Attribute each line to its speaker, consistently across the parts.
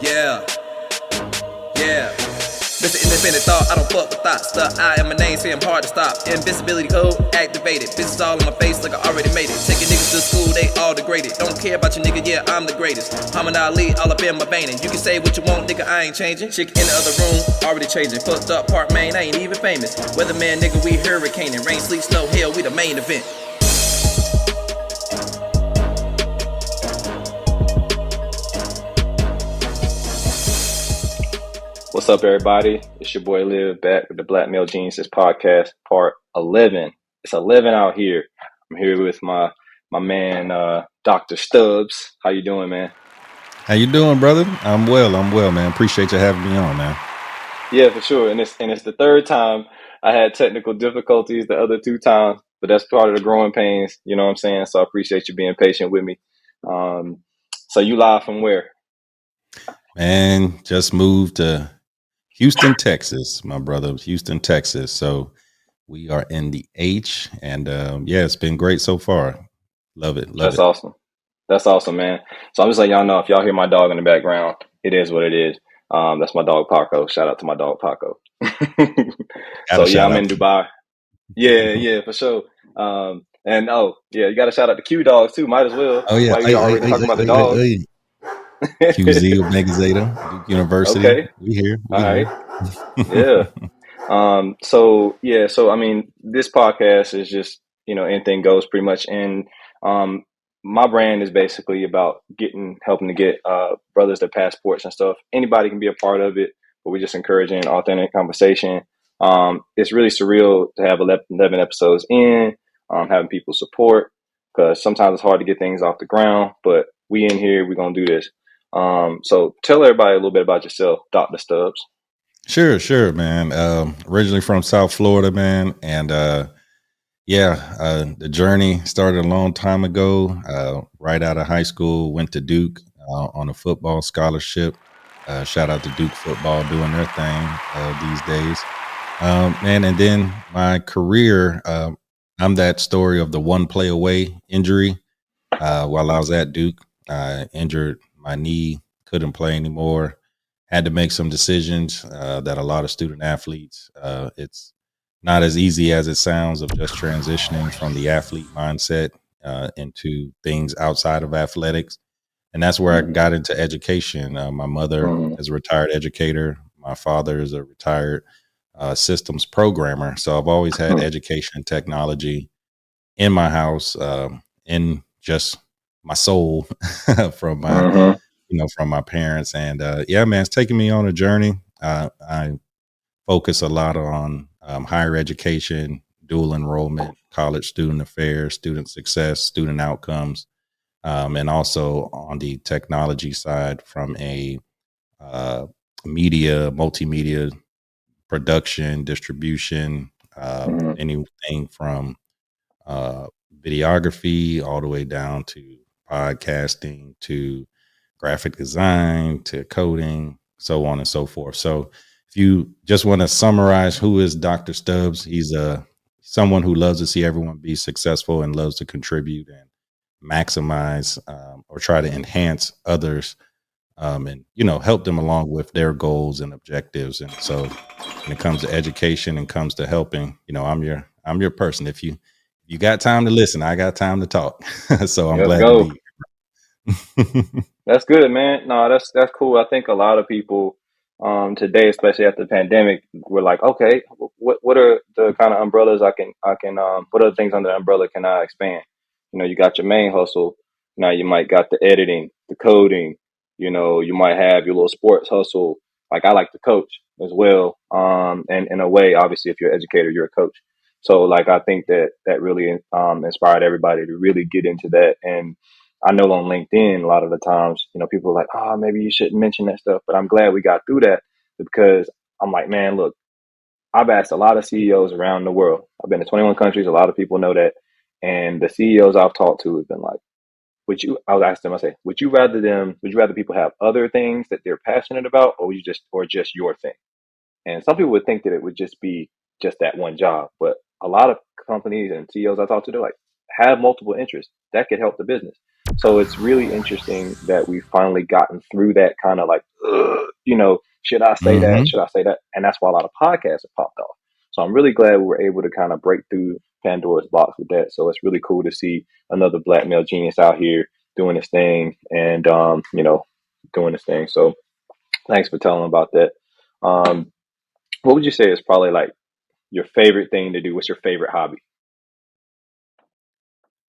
Speaker 1: Yeah, yeah. Mr. Independent thought, I don't fuck with thoughts. The I am my name, say I'm hard to stop. Invisibility code activated. Business all on my face like I already made it. Taking niggas to school, they all degraded. Don't care about your nigga, yeah, I'm the greatest. I'm an Ali, all up in my vein. And you can say what you want, nigga, I ain't changing. Chick in the other room, already changing. Fucked up part main, I ain't even famous. Weatherman, nigga, we hurricaning. Rain, sleet, snow, hell, we the main event.
Speaker 2: What's up, everybody? It's your boy Liv back with the Black Male Geniuses podcast, part 11. It's 11 out here. I'm here with my man, Dr. Stubbs. How you doing, man?
Speaker 3: How you doing, brother? I'm well, man. Appreciate you having me on, man.
Speaker 2: Yeah, for sure. And it's the third time I had technical difficulties the other two times, but that's part of the growing pains. You know what I'm saying? So I appreciate you being patient with me. So you live from where?
Speaker 3: Man, just moved to Houston, Texas, my brother. Houston, Texas. So we are in the H, and yeah, it's been great so far. Love it.
Speaker 2: That's awesome. That's awesome, man. So I'm just letting y'all know, if y'all hear my dog in the background, it is what it is. That's my dog Paco. Shout out to my dog Paco. So yeah, I'm in Dubai. Yeah, for sure. And you got to shout out the Q dogs too. Might as well.
Speaker 3: Oh yeah,
Speaker 2: why you already talking about the dogs?
Speaker 3: QZ, Omega Zeta, Duke University.
Speaker 2: Okay,
Speaker 3: we here.
Speaker 2: All right. Yeah. So I mean, this podcast is just, anything goes pretty much. And my brand is basically about helping to get brothers their passports and stuff. Anybody can be a part of it, but we're just encouraging authentic conversation. It's really surreal to have 11 episodes in, having people support, because sometimes it's hard to get things off the ground, but we in here, we're going to do this. So tell everybody a little bit about yourself, Dr. Stubbs.
Speaker 3: Sure, man. Originally from South Florida, man. And the journey started a long time ago. Right out of high school, went to Duke on a football scholarship. Shout out to Duke football doing their thing these days. And then my career, I'm that story of the one play away injury. While I was at Duke, I injured my knee, couldn't play anymore. Had to make some decisions that a lot of student athletes, it's not as easy as it sounds, of just transitioning from the athlete mindset into things outside of athletics. And that's where I got into education. My mother is a retired educator. My father is a retired systems programmer. So I've always had education and technology in my house, in just my soul from my from my parents. And man, it's taken me on a journey. I focus a lot on higher education, dual enrollment, college student affairs, student success, student outcomes, and also on the technology side from a multimedia production, distribution, anything from videography all the way down to podcasting, to graphic design, to coding, so on and so forth. So if you just want to summarize, who is Dr. Stubbs? He's someone who loves to see everyone be successful and loves to contribute and maximize or try to enhance others, and help them along with their goals and objectives. And so when it comes to education and comes to helping, I'm your person. If you got time to listen, I got time to talk. So I'm glad to be here.
Speaker 2: That's good, man. No, that's cool. I think a lot of people today, especially after the pandemic, we're like, okay, what are the kind of umbrellas I can what other things under the umbrella can I expand? You got your main hustle. Now you might got the editing, the coding, you might have your little sports hustle. Like I like to coach as well. And in a way, obviously, if you're an educator, you're a coach. So like, I think that really inspired everybody to really get into that. And I know on LinkedIn, a lot of the times, people are like, oh, maybe you shouldn't mention that stuff. But I'm glad we got through that, because I'm like, man, look, I've asked a lot of CEOs around the world. I've been to 21 countries. A lot of people know that. And the CEOs I've talked to have been like, I was asking them, would you rather people have other things that they're passionate about, or just your thing? And some people would think that it would just be just that one job. But a lot of companies and CEOs I talk to, they're like, have multiple interests that could help the business. So it's really interesting that we've finally gotten through that kind of like should I say that?
Speaker 3: Mm-hmm.
Speaker 2: Should I say that? And that's why a lot of podcasts have popped off. So I'm really glad we were able to kind of break through Pandora's box with that. So it's really cool to see another black male genius out here doing his thing and, doing his thing. So thanks for telling about that. What would you say is probably like your favorite thing to do? What's your favorite hobby?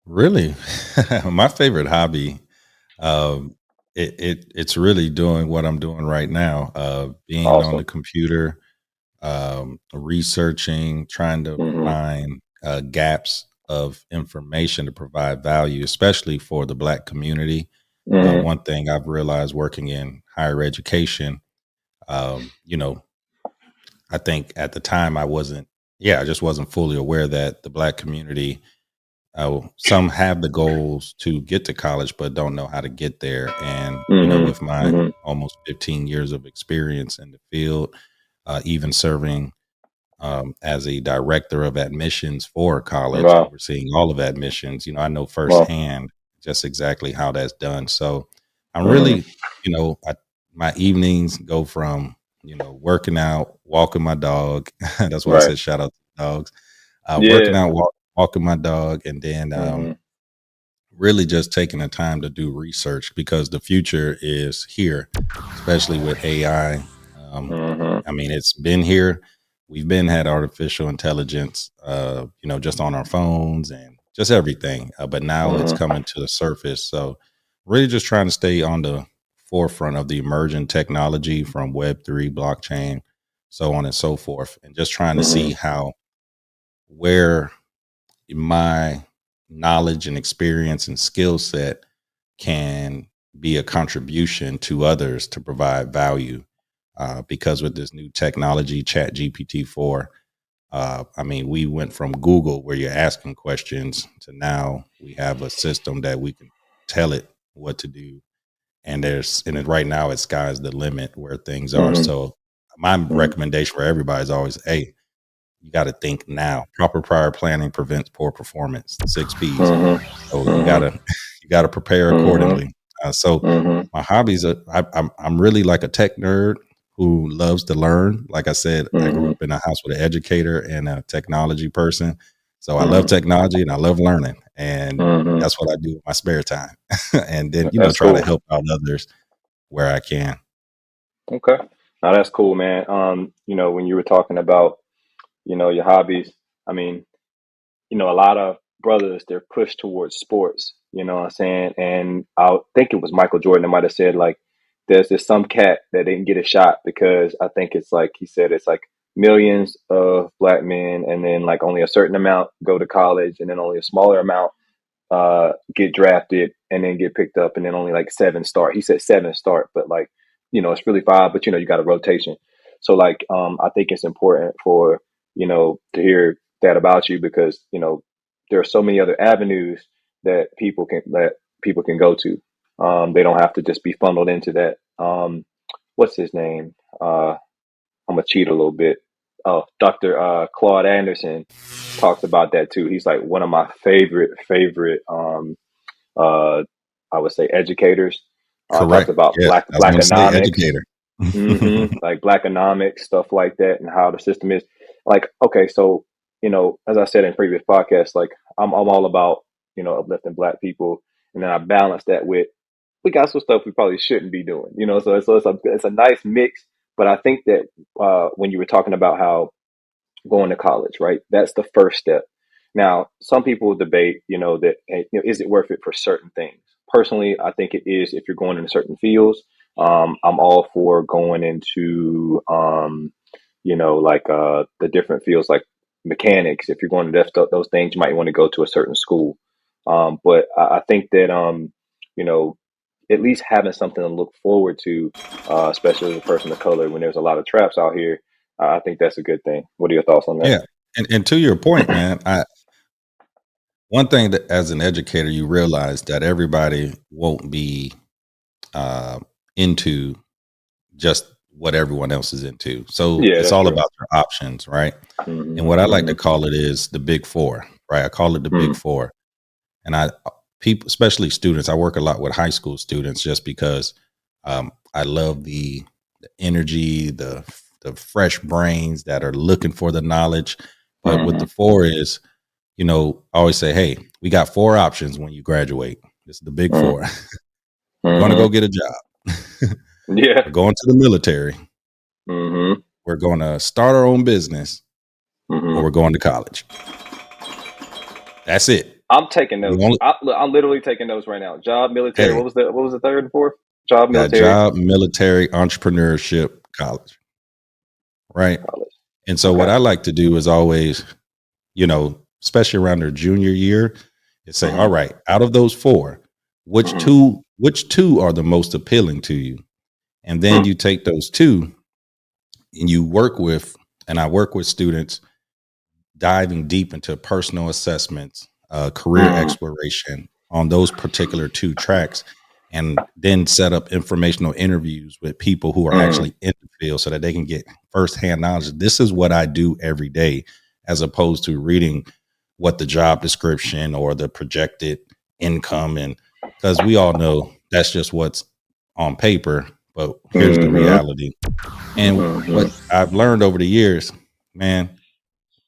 Speaker 3: Really, my favorite hobby, um, it's really doing what I'm doing right now. Being on the
Speaker 2: Awesome.
Speaker 3: computer, researching, trying to
Speaker 2: Hmm.
Speaker 3: find gaps of information to provide value, especially for the Black community.
Speaker 2: Hmm.
Speaker 3: One thing I've realized working in higher education, um, you know, I think at the time I just wasn't fully aware that the Black community, some have the goals to get to college, but don't know how to get there. And,
Speaker 2: Hmm.
Speaker 3: with my
Speaker 2: Hmm.
Speaker 3: almost 15 years of experience in the field, even serving as a director of admissions for a college,
Speaker 2: Wow.
Speaker 3: overseeing all of admissions, I know
Speaker 2: Wow.
Speaker 3: firsthand just exactly how that's done. So I'm
Speaker 2: Hmm.
Speaker 3: really, my evenings go from, working out, walking my dog. That's why I
Speaker 2: Right.
Speaker 3: said shout out to the dogs. Working
Speaker 2: Yeah.
Speaker 3: out, walking my dog, and then
Speaker 2: Hmm.
Speaker 3: really just taking the time to do research because the future is here, especially with AI.
Speaker 2: Hmm.
Speaker 3: I mean, it's been here. We've been had artificial intelligence, just on our phones and just everything. But now it's
Speaker 2: Hmm.
Speaker 3: coming to the surface. So, really, just trying to stay on the forefront of the emerging technology from Web3, blockchain, so on and so forth, and just trying to
Speaker 2: Hmm.
Speaker 3: see where my knowledge and experience and skill set can be a contribution to others to provide value. Because with this new technology, Chat GPT-4, I mean, we went from Google where you're asking questions to now we have a system that we can tell it what to do. Right now it's sky's the limit where things are.
Speaker 2: Hmm.
Speaker 3: So my
Speaker 2: Hmm.
Speaker 3: recommendation for everybody is always, hey, you got to think now. Proper prior planning prevents poor performance. 6 P's.
Speaker 2: Hmm.
Speaker 3: So you
Speaker 2: Hmm.
Speaker 3: gotta you gotta prepare
Speaker 2: Hmm.
Speaker 3: accordingly. So
Speaker 2: Hmm.
Speaker 3: my hobbies are I'm really like a tech nerd who loves to learn. Like I said, I grew
Speaker 2: Hmm.
Speaker 3: up in a house with an educator and a technology person. So I love
Speaker 2: Hmm.
Speaker 3: technology and I love learning, and
Speaker 2: Hmm.
Speaker 3: that's what I do in my spare time. And then
Speaker 2: That's
Speaker 3: try to
Speaker 2: cool.
Speaker 3: help out others where I can.
Speaker 2: Okay. Now that's cool, man. When you were talking about, your hobbies, I mean, a lot of brothers, they're pushed towards sports, you know what I'm saying? And I think it was Michael Jordan that might have said, like, there's this some cat that didn't get a shot because I think it's like, he said it's like millions of black men, and then like only a certain amount go to college, and then only a smaller amount get drafted and then get picked up, and then only like seven start. He said seven start, but like, it's really five, but you got a rotation. So like, I think it's important for, to hear that about you because, there are so many other avenues that people can go to. They don't have to just be funneled into that. What's his name? I'm gonna cheat a little bit. Oh, Dr. Claude Anderson talks about that too. He's like one of my favorite uh, I would say educators. Talks
Speaker 3: Correct.
Speaker 2: about
Speaker 3: Yes,
Speaker 2: black
Speaker 3: I was going to say
Speaker 2: economics,
Speaker 3: educator.
Speaker 2: like black economics, stuff like that, and how the system is. Like, okay, so as I said in previous podcasts, like I'm all about uplifting black people, and then I balance that with we got some stuff we probably shouldn't be doing, So it's a nice mix. But I think that when you were talking about how going to college, right? That's the first step. Now, some people debate, that hey, is it worth it for certain things? Personally, I think it is if you're going into certain fields. I'm all for going into, like the different fields, like mechanics. If you're going to those things, you might want to go to a certain school. But I think that, you know, at least having something to look forward to, especially as a person of color, when there's a lot of traps out here, I think that's a good thing. What are your thoughts on that?
Speaker 3: Yeah. And to your point, man, one thing that as an educator, you realize that everybody won't be uh, into just what everyone else is into. So
Speaker 2: Yeah,
Speaker 3: it's
Speaker 2: that's
Speaker 3: all
Speaker 2: true.
Speaker 3: about your options, right?
Speaker 2: Hmm.
Speaker 3: And what I like to
Speaker 2: Hmm.
Speaker 3: call it is the big four, right? I call it the big
Speaker 2: Hmm.
Speaker 3: four. And people, especially students, I work a lot with high school students just because I love the energy, the fresh brains that are looking for the knowledge. But with the 4 is, I always say, hey, we got 4 options when you graduate. This is the big 4. We're going to go get a job.
Speaker 2: Yeah.
Speaker 3: We're going to the military. We're going to start our own business, or we're going to college. That's it.
Speaker 2: I'm taking notes. I'm literally taking notes right now. Job, military.
Speaker 3: Hey,
Speaker 2: What was the third and fourth? Job,
Speaker 3: got
Speaker 2: military.
Speaker 3: job, military, entrepreneurship, college. Right.
Speaker 2: College.
Speaker 3: And so what I like to do is always, especially around their junior year, is say, all right, out of those 4, which two are the most appealing to you? And then you take those 2 and you work with, and I work with students diving deep into personal assessments, career exploration on those particular 2 tracks, and then set up informational interviews with people who are actually in the field so that they can get firsthand knowledge. This is what I do every day, as opposed to reading what the job description or the projected income, and because we all know that's just what's on paper, but here's the reality. And what I've learned over the years, man,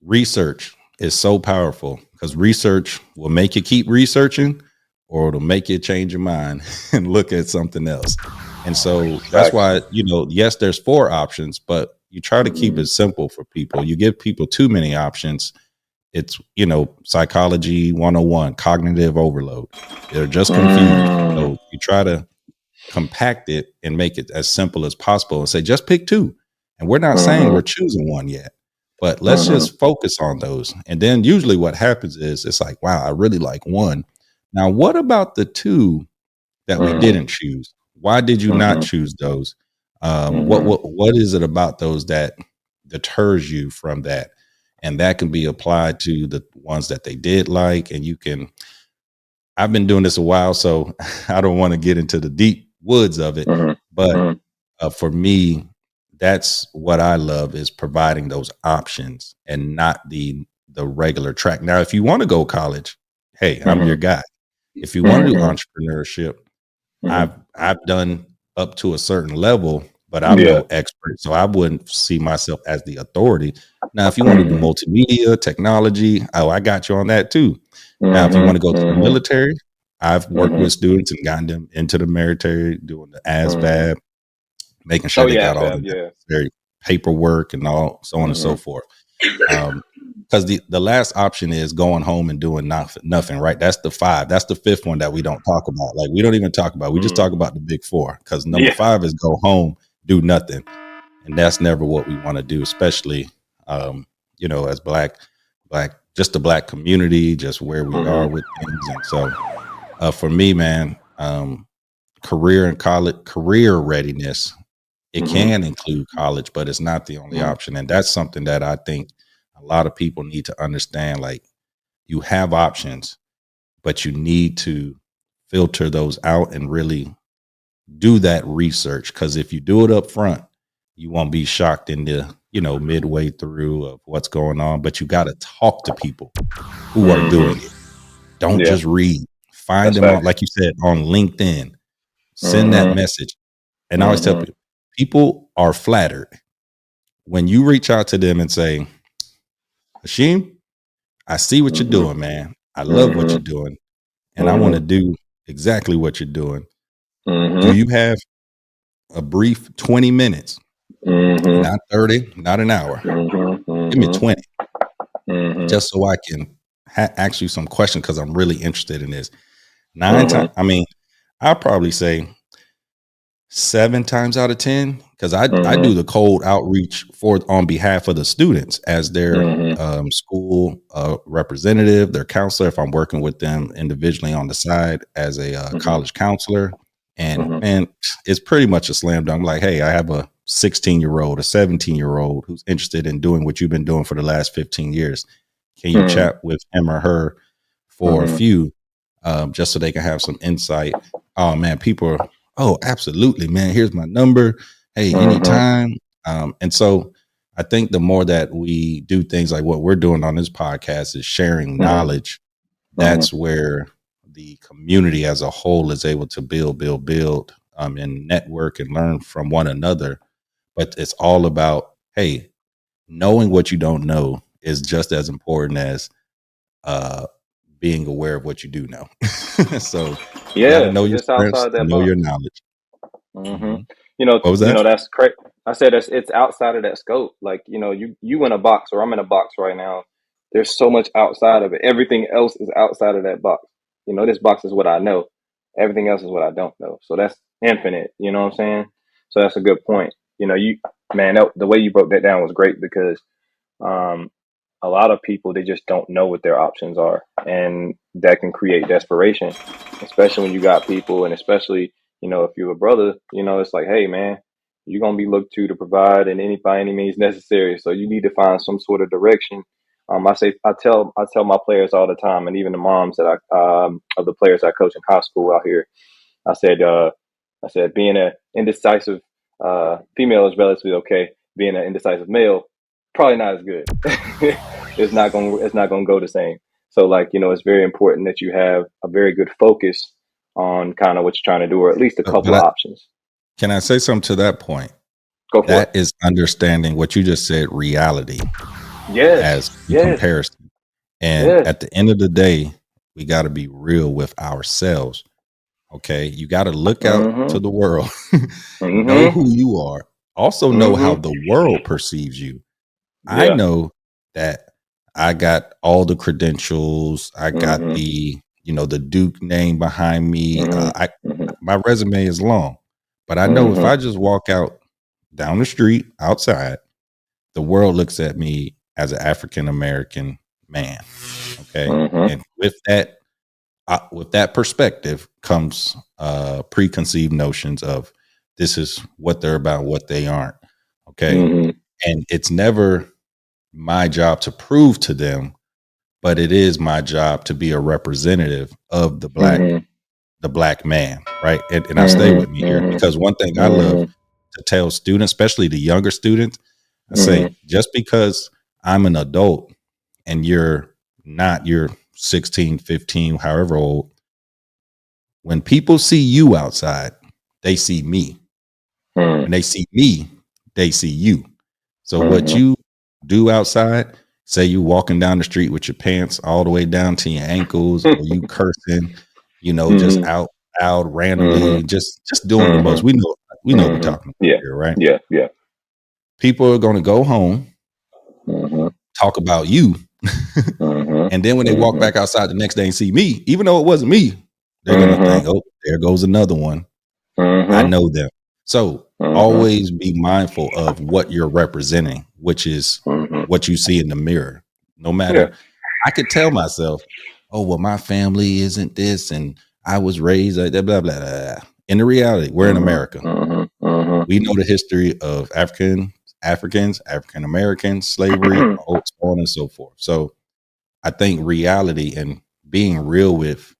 Speaker 3: research is so powerful, because research will make you keep researching, or it'll make you change your mind and look at something else. And so that's why, yes, there's 4 options, but you try to keep it simple for people. You give people too many options. It's, psychology 101, cognitive overload. They're just confused. So you try to compact it and make it as simple as possible and say, just pick 2. And we're not saying we're choosing one yet, but let's just focus on those. And then usually what happens is it's like, wow, I really like 1. Now, what about the 2 that we didn't choose? Why did you not choose those? What is it about those that deters you from that? And that can be applied to the ones that they did like. And I've been doing this a while, so I don't want to get into the deep woods of it. But for me, that's what I love, is providing those options and not the regular track. Now, if you want to go college, hey, I'm your guy. If you want to do entrepreneurship, I've done up to a certain level, but I'm no expert, so I wouldn't see myself as the authority. Now, if you want to do multimedia, technology, I got you on that too. Now, if you want to go to the military, I've worked with students and gotten them into the military, doing the ASVAB, making sure they got all the necessary paperwork and all, so on and so forth. Because the last option is going home and doing nothing, right? That's the 5. That's the 5th one that we don't talk about. Like, we don't even talk about. We just talk about the big 4. Because number 5 is go home, do nothing, and that's never what we want to do. Especially, as black, just the black community, just where we are with things. And so, for me, man, career and college, career readiness, it can include college, but it's not the only option, and that's something that I think a lot of people need to understand. Like, you have options, but you need to filter those out and really do that research. Because if you do it up front, you won't be shocked into, midway through of what's going on. But you got to talk to people who are doing it. Don't just read. Find them on, like you said, on LinkedIn. Send that message. And I always tell people are flattered when you reach out to them and say, Hashim, I see what you're doing, man. I love what you're doing. And I want to do exactly what you're doing. Do you have a brief 20 minutes? Not 30, not an hour. Give me 20. Just so I can ask you some questions, because I'm really interested in this. 9 times, I'll probably say 7 times out of 10, because I do the cold outreach on behalf of the students as their school representative, their counselor, if I'm working with them individually on the side as a college counselor. And it's pretty much a slam dunk. Like, hey, I have a 16-year-old, a 17-year-old who's interested in doing what you've been doing for the last 15 years. Can you chat with him or her for a few, just so they can have some insight? Oh man, people are, oh, absolutely, man. Here's my number. Hey, anytime. And so I think the more that we do things like what we're doing on this podcast is sharing knowledge, that's where the community as a whole is able to build and network and learn from one another. But it's all about, hey, knowing what you don't know is just as important as being aware of what you do know. So you got to
Speaker 2: Yeah,
Speaker 3: know your
Speaker 2: just
Speaker 3: strengths
Speaker 2: outside
Speaker 3: and
Speaker 2: that
Speaker 3: know your
Speaker 2: box.
Speaker 3: knowledge.
Speaker 2: hmm
Speaker 3: Hmm. What was that?
Speaker 2: That's correct. I said it's outside of that scope. Like, you in a box or I'm in a box right now. There's so much outside of it. Everything else is outside of that box. This box is what I know. Everything else is what I don't know. So that's infinite. You know what I'm saying? So that's a good point. The way you broke that down was great because um, a lot of people, they just don't know what their options are, and that can create desperation, especially when you got people, and especially if you're a brother, it's like, hey man, you're gonna be looked to provide and by any means necessary. So you need to find some sort of direction. I tell my players all the time, and even the moms that I of the players I coach in high school out here. I said, being an indecisive female is relatively okay. Being an indecisive male, probably not as good. It's not gonna go the same. So, like, it's very important that you have a very good focus on kind of what you're trying to do, or at least a couple
Speaker 3: But
Speaker 2: of options.
Speaker 3: can I say something to that point?
Speaker 2: Go for it.
Speaker 3: That is understanding what you just said, reality
Speaker 2: Yes,
Speaker 3: as in
Speaker 2: yes,
Speaker 3: comparison. And
Speaker 2: yes.
Speaker 3: at the end of the day, we got to be real with ourselves. Okay. You got to look out to
Speaker 2: Mm-hmm.
Speaker 3: the world, know
Speaker 2: Mm-hmm.
Speaker 3: who you are, also know how
Speaker 2: Mm-hmm.
Speaker 3: the world perceives you. I
Speaker 2: Yeah.
Speaker 3: know that I got all the credentials. I got
Speaker 2: Mm-hmm.
Speaker 3: the Duke name behind me. I
Speaker 2: Mm-hmm. Mm-hmm.
Speaker 3: My resume is long, but I know if
Speaker 2: Mm-hmm.
Speaker 3: I just walk out down the street outside, the world looks at me as an African American man. Okay,
Speaker 2: Mm-hmm.
Speaker 3: and with that perspective comes preconceived notions of this is what they're about, what they aren't. Okay,
Speaker 2: Mm-hmm.
Speaker 3: and it's never my job to prove to them, but it is my job to be a representative of
Speaker 2: Mm-hmm.
Speaker 3: the black man, right? And I stay with me
Speaker 2: Mm-hmm.
Speaker 3: here
Speaker 2: Mm-hmm.
Speaker 3: because one thing I love
Speaker 2: Mm-hmm.
Speaker 3: to tell students, especially the younger students, I say,
Speaker 2: Mm-hmm.
Speaker 3: just because I'm an adult and you're not, you're 16, 15, however old, when people see you outside, they see me. When they see me, they see you. So what
Speaker 2: Mm-hmm.
Speaker 3: you do outside, say you walking down the street with your pants all the way down to your ankles, or you cursing, just
Speaker 2: Mm-hmm.
Speaker 3: out loud randomly,
Speaker 2: Mm-hmm.
Speaker 3: just doing the most.
Speaker 2: Mm-hmm.
Speaker 3: We know what we're
Speaker 2: Mm-hmm.
Speaker 3: talking about
Speaker 2: Yeah.
Speaker 3: here, right?
Speaker 2: Yeah. Yeah.
Speaker 3: People are gonna go home,
Speaker 2: Mm-hmm.
Speaker 3: talk about you,
Speaker 2: Mm-hmm.
Speaker 3: and then when they walk
Speaker 2: Mm-hmm.
Speaker 3: back outside the next day and see me, even though it wasn't me, they're gonna
Speaker 2: Mm-hmm.
Speaker 3: think, oh, there goes another one. I
Speaker 2: Mm-hmm.
Speaker 3: know them. So
Speaker 2: Mm-hmm.
Speaker 3: always be mindful of what you're representing, which is
Speaker 2: Mm-hmm.
Speaker 3: what you see in the mirror. No
Speaker 2: Yeah.
Speaker 3: matter, I could tell myself, oh, well, my family isn't this, and I was raised like that, blah, blah, blah. In the reality, we're in America.
Speaker 2: Mm-hmm. Mm-hmm. Mm-hmm.
Speaker 3: We know the history of Africans, African Americans, slavery, so on and so forth. So I think reality and being real with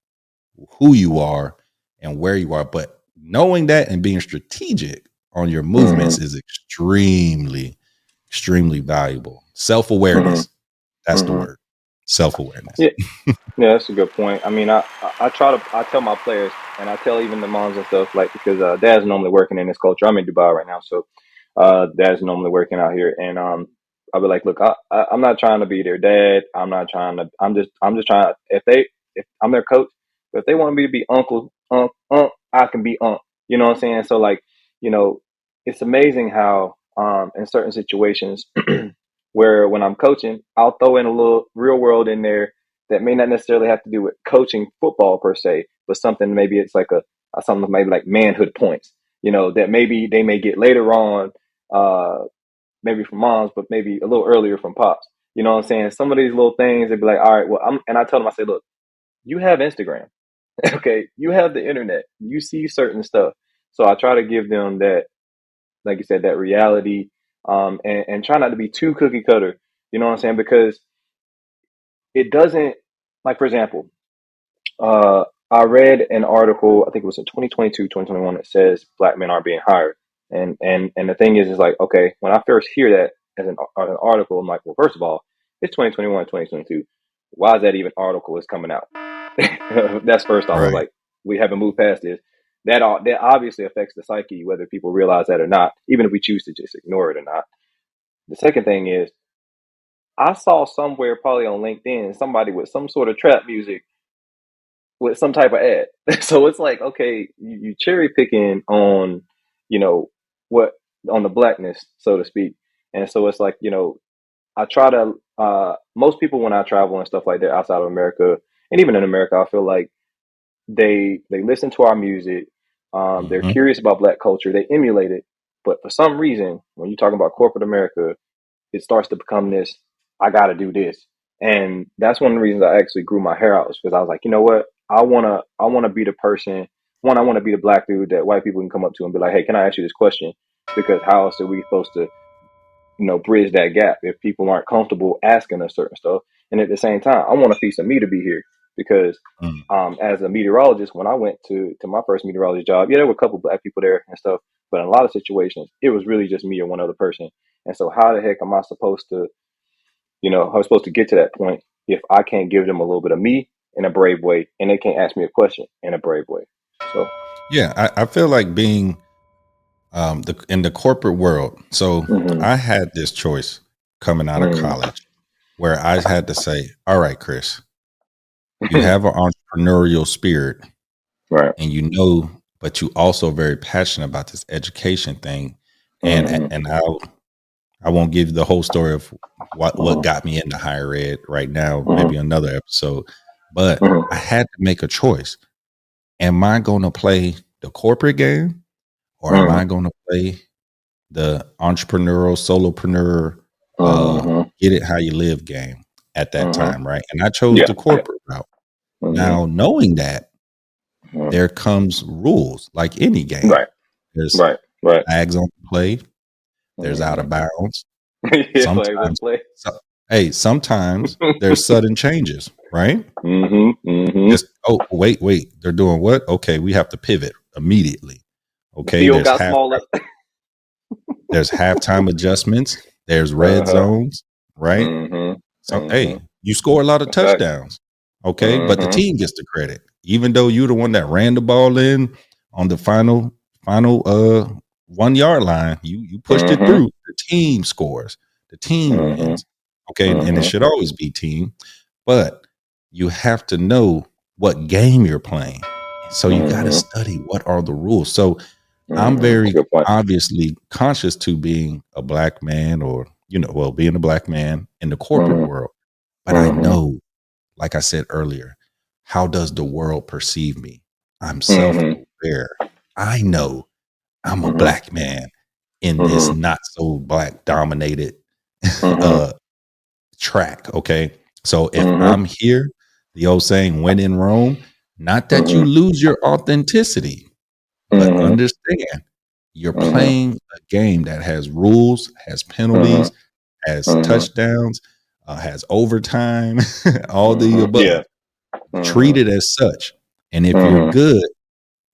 Speaker 3: who you are and where you are, but knowing that and being strategic on your movements
Speaker 2: Mm-hmm.
Speaker 3: is extremely, extremely valuable. Self
Speaker 2: Mm-hmm.
Speaker 3: awareness. That's the
Speaker 2: Mm-hmm.
Speaker 3: word. Self awareness.
Speaker 2: Yeah. Yeah, that's a good point. I mean, I tell my players, and I tell even the moms and stuff, like, because dad's normally working in this culture. I'm in Dubai right now, so dad's normally working out here, and I'll be like, look, I'm not trying to be their dad. I'm not trying to. I'm just trying. If I'm their coach, but if they want me to be uncle, I can be unc. You know what I'm saying? So, like, you know, it's amazing how in certain situations where when I'm coaching, I'll throw in a little real world in there that may not necessarily have to do with coaching football per se, but something, maybe it's like a something maybe like manhood points, that maybe they may get later on, maybe from moms, but maybe a little earlier from pops. You know what I'm saying? Some of these little things, they'd be like, all right, well, and I tell them, I say, look, you have Instagram, okay? You have the internet, you see certain stuff. So I try to give them that, like you said, that reality, and try not to be too cookie cutter. You know what I'm saying? Because it doesn't, like, for example, I read an article, I think it was in 2022, 2021, that says black men aren't being hired. And the thing is like, okay, when I first hear that as an article, I'm like, well, first of all, it's 2021, 2022. Why is that even article is coming out? That's first off. I was
Speaker 3: Right.
Speaker 2: like, we haven't moved past this. that obviously affects the psyche, whether people realize that or not, even if we choose to just ignore it or not. The second thing is, I saw somewhere, probably on LinkedIn, somebody with some sort of trap music with some type of ad. So it's like, okay, you cherry picking on, you know, what on the blackness, so to speak. And so it's like, I try to, most people when I travel and stuff like that outside of America, and even in America, I feel like they listen to our music. They're
Speaker 3: Mm-hmm.
Speaker 2: curious about black culture. They emulate it. But for some reason, when you're talking about corporate America, it starts to become this, I got to do this. And that's one of the reasons I actually grew my hair out, was because I was like, you know what? I want to be the person. One, I want to be the black dude that white people can come up to and be like, hey, can I ask you this question? Because how else are we supposed to, bridge that gap if people aren't comfortable asking us certain stuff? And at the same time, I want a piece of me to be here because, as a meteorologist, when I went to my first meteorology job, yeah, there were a couple black people there and stuff, but in a lot of situations, it was really just me or one other person. And so, how the heck am I supposed to, I'm supposed to get to that point if I can't give them a little bit of me in a brave way, and they can't ask me a question in a brave way? So,
Speaker 3: Yeah, I feel like being in the corporate world. So
Speaker 2: mm-hmm,
Speaker 3: I had this choice coming out of
Speaker 2: mm-hmm,
Speaker 3: college where I had to say, all right, Chris, you have an entrepreneurial spirit
Speaker 2: right,
Speaker 3: and but you also very passionate about this education thing. And
Speaker 2: mm-hmm,
Speaker 3: and I won't give you the whole story of what
Speaker 2: mm-hmm,
Speaker 3: got me into higher ed right now, maybe
Speaker 2: mm-hmm,
Speaker 3: another episode. But I
Speaker 2: mm-hmm,
Speaker 3: had to make a choice. Am I going to play the corporate game or am
Speaker 2: mm-hmm,
Speaker 3: I going to play the entrepreneurial, solopreneur,
Speaker 2: mm-hmm,
Speaker 3: get it how you live game at that
Speaker 2: mm-hmm.
Speaker 3: time, right? And I chose
Speaker 2: Yeah,
Speaker 3: the
Speaker 2: yeah.
Speaker 3: corporate route.
Speaker 2: Mm-hmm.
Speaker 3: Now, knowing that,
Speaker 2: Mm-hmm.
Speaker 3: there comes rules like any game.
Speaker 2: Right,
Speaker 3: There's
Speaker 2: right, right.
Speaker 3: flags on the play, there's out
Speaker 2: Mm-hmm.
Speaker 3: of bounds.
Speaker 2: Yeah, like one
Speaker 3: Sometimes,
Speaker 2: play.
Speaker 3: so, hey, sometimes there's sudden changes, right?
Speaker 2: Mm-hmm. Mm-hmm.
Speaker 3: Just, oh, wait, they're doing what? Okay, we have to pivot immediately.
Speaker 2: The
Speaker 3: Okay,
Speaker 2: field got smaller.
Speaker 3: there's halftime adjustments, there's red
Speaker 2: Uh-huh.
Speaker 3: zones, right?
Speaker 2: Mm-hmm.
Speaker 3: So,
Speaker 2: Mm-hmm.
Speaker 3: hey, you score a lot of
Speaker 2: That's fact.
Speaker 3: touchdowns, okay, but the
Speaker 2: Mm-hmm.
Speaker 3: team gets the credit, even though you're the one that ran the ball in on the final 1 yard line. You pushed it
Speaker 2: Mm-hmm.
Speaker 3: through. The team scores. The team
Speaker 2: Mm-hmm.
Speaker 3: wins. Okay, and it
Speaker 2: Mm-hmm.
Speaker 3: should always be team, but you have to know what game you're playing. So you got to
Speaker 2: Mm-hmm.
Speaker 3: study what are the rules. So I'm
Speaker 2: Mm-hmm. That's a
Speaker 3: very
Speaker 2: good point.
Speaker 3: obviously conscious to being a black man or, being a black man in the corporate
Speaker 2: Mm-hmm.
Speaker 3: world. But I
Speaker 2: Mm-hmm.
Speaker 3: know, like I said earlier, how does the world perceive me? I'm self
Speaker 2: Mm-hmm.
Speaker 3: aware. I know I'm a
Speaker 2: Mm-hmm.
Speaker 3: black man in this
Speaker 2: Mm-hmm.
Speaker 3: not so black dominated
Speaker 2: Mm-hmm.
Speaker 3: uh, track. Okay. So if
Speaker 2: Mm-hmm.
Speaker 3: I'm here, the old saying, when in Rome, not that you
Speaker 2: Mm-hmm.
Speaker 3: lose your authenticity, but
Speaker 2: Mm-hmm.
Speaker 3: understand you're
Speaker 2: Mm-hmm.
Speaker 3: playing a game that has rules, has
Speaker 2: Mm-hmm.
Speaker 3: penalties, has
Speaker 2: Mm-hmm.
Speaker 3: touchdowns, has overtime, all the
Speaker 2: Mm-hmm.
Speaker 3: above.
Speaker 2: Yeah. Mm-hmm.
Speaker 3: Treat it as such. And if you're
Speaker 2: Mm-hmm.
Speaker 3: good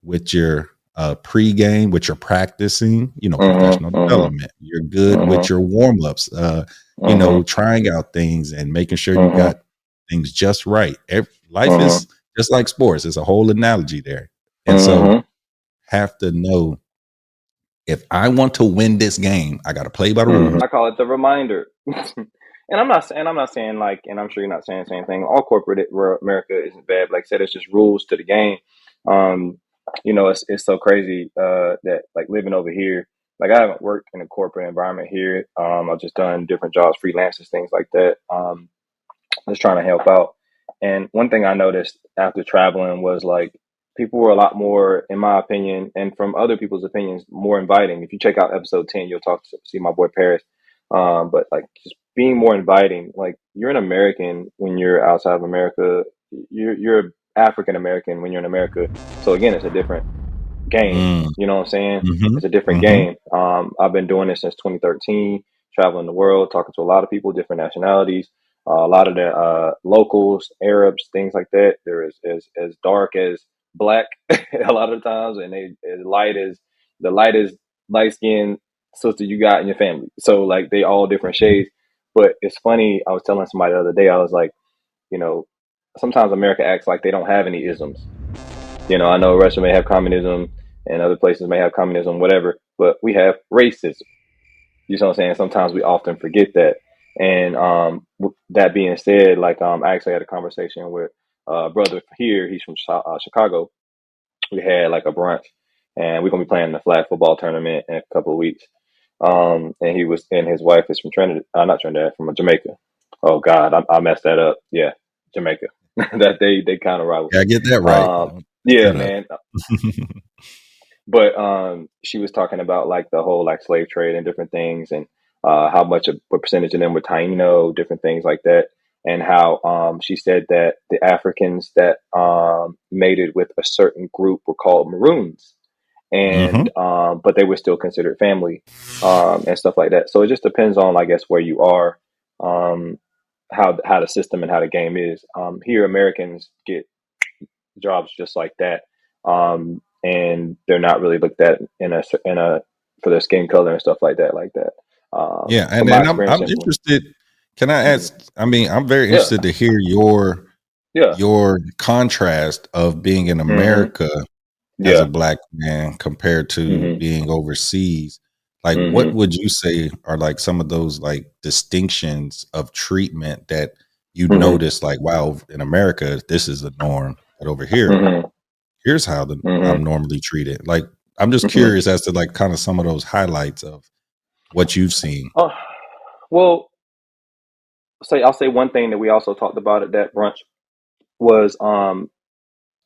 Speaker 3: with your pregame, with your practicing, professional
Speaker 2: Mm-hmm. Mm-hmm.
Speaker 3: development, you're good
Speaker 2: Mm-hmm.
Speaker 3: with your warm ups,
Speaker 2: Mm-hmm.
Speaker 3: trying out things and making sure you
Speaker 2: Mm-hmm.
Speaker 3: got things just right. Life
Speaker 2: Mm-hmm.
Speaker 3: is just like sports. It's a whole analogy there. And so
Speaker 2: Mm-hmm.
Speaker 3: have to know if I want to win this game, I got to play by the
Speaker 2: Mm-hmm.
Speaker 3: rules.
Speaker 2: I call it the reminder. And I'm not saying like, and I'm sure you're not saying the same thing. All corporate America isn't bad. Like I said, it's just rules to the game. Um, it's so crazy that like living over here, like I haven't worked in a corporate environment here. I've just done different jobs, freelances, things like that. Just trying to help out. And one thing I noticed after traveling was like people were a lot more, in my opinion, and from other people's opinions, more inviting. If you check out episode 10, you'll see my boy Paris. But like just being more inviting, like you're an American when you're outside of America, you're African American when you're in America. So again, it's a different game.
Speaker 3: Mm,
Speaker 2: You know what I'm saying?
Speaker 3: hmm
Speaker 2: It's a different
Speaker 3: hmm
Speaker 2: game. I've been doing this since 2013, traveling the world, talking to a lot of people, different nationalities, a lot of the locals, Arabs, things like that. They're as dark as black a lot of the times, and they as light as the lightest light skinned sister you got in your family. So like they all different shades. But it's funny. I was telling somebody the other day. I was like, you know, sometimes America acts like they don't have any isms. I know Russia may have communism, and other places may have communism, whatever, but we have racism. You know what I'm saying? Sometimes we often forget that. And that being said, like I actually had a conversation with a brother here. He's from Chicago. We had like a brunch, and we're gonna be playing the flag football tournament in a couple of weeks. And he was, and his wife is from Trinidad, not Trinidad, from Jamaica. Oh God, I messed that up. Yeah, Jamaica. That they kind of rival.
Speaker 3: Yeah, I get that right.
Speaker 2: Yeah,
Speaker 3: That up.
Speaker 2: man. But she was talking about like the whole like slave trade and different things, and how much of what percentage of them were Taino, different things like that, and how she said that the Africans that mated with a certain group were called Maroons, and but they were still considered family, and stuff like that. So it just depends on, I guess, where you are, how the system and how the game is. Here, Americans get jobs just like that, and they're not really looked at in a for their skin color and stuff like that,
Speaker 3: Yeah,
Speaker 2: from
Speaker 3: and
Speaker 2: my
Speaker 3: I'm
Speaker 2: experience.
Speaker 3: interested. Can I
Speaker 2: Mhm.
Speaker 3: ask? I mean, I'm very
Speaker 2: Yeah,
Speaker 3: interested to hear
Speaker 2: yeah,
Speaker 3: your contrast of being in
Speaker 2: hmm,
Speaker 3: America as a
Speaker 2: yeah,
Speaker 3: black man compared to
Speaker 2: hmm,
Speaker 3: being overseas. Like, what
Speaker 2: hmm,
Speaker 3: would you say are like some of those like distinctions of treatment that you
Speaker 2: hmm,
Speaker 3: notice? Like, wow, in America, this is the norm, but over here,
Speaker 2: hmm,
Speaker 3: here's how
Speaker 2: hmm,
Speaker 3: I'm normally treated. Like, I'm just
Speaker 2: hmm.
Speaker 3: curious as to like kind of some of those highlights of what you've seen.
Speaker 2: Oh, well, I'll say one thing that we also talked about at that brunch was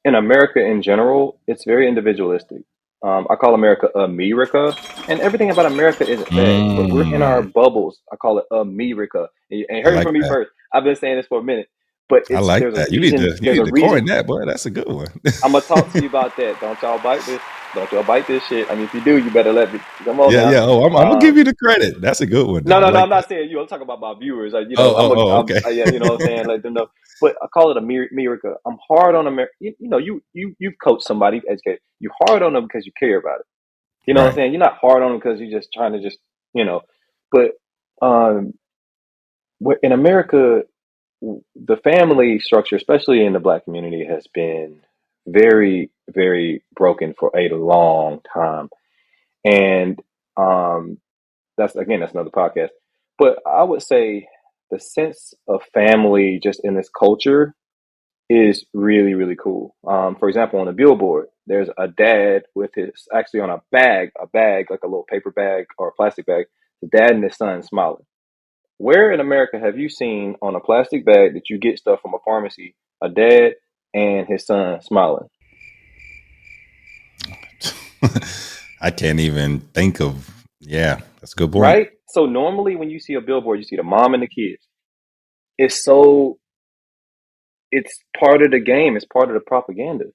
Speaker 2: in America in general, it's very individualistic. I call America America, and everything about America isn't bad, but we're in our
Speaker 3: Mm,
Speaker 2: bubbles. I call it America. And you
Speaker 3: I
Speaker 2: heard it
Speaker 3: like
Speaker 2: from me
Speaker 3: that.
Speaker 2: first. I've been saying this for a minute, but
Speaker 3: I
Speaker 2: it's
Speaker 3: like
Speaker 2: there's a
Speaker 3: that.
Speaker 2: reason.
Speaker 3: You
Speaker 2: There's
Speaker 3: need
Speaker 2: a
Speaker 3: to
Speaker 2: reason.
Speaker 3: coin that, boy. That's a good one.
Speaker 2: I'm gonna talk to you about that. Don't y'all bite this. Don't y'all bite this shit. I mean, if you do, you better let me. Come on
Speaker 3: Yeah,
Speaker 2: now.
Speaker 3: yeah. Oh, I'm gonna give you the credit. That's a good one, though.
Speaker 2: No,
Speaker 3: I
Speaker 2: no, no.
Speaker 3: like
Speaker 2: I'm
Speaker 3: that.
Speaker 2: not saying you. I'm talking about my viewers. Like,
Speaker 3: Okay.
Speaker 2: yeah, you know what I'm saying. Let them know. But I call it America. I'm hard on America. You know, you coach somebody, educate. You hard on them because you care about it. You know what I'm
Speaker 3: Right.
Speaker 2: saying. You're not hard on them because you're just trying to just, you know. But um, in America, the family structure, especially in the Black community, has been very, very broken for a long time, and um, that's another podcast. But I would say the sense of family just in this culture is really, really cool. For example, on a billboard, there's a dad with his, actually on a bag, like a little paper bag or a plastic bag, the dad and his son smiling. Where in America have you seen on a plastic bag that you get stuff from a pharmacy, a dad and his son smiling?
Speaker 3: I can't even think of. Yeah, that's a good point.
Speaker 2: Right? So normally when you see a billboard, you see the mom and the kids. It's so it's part of the game. It's part of the propaganda.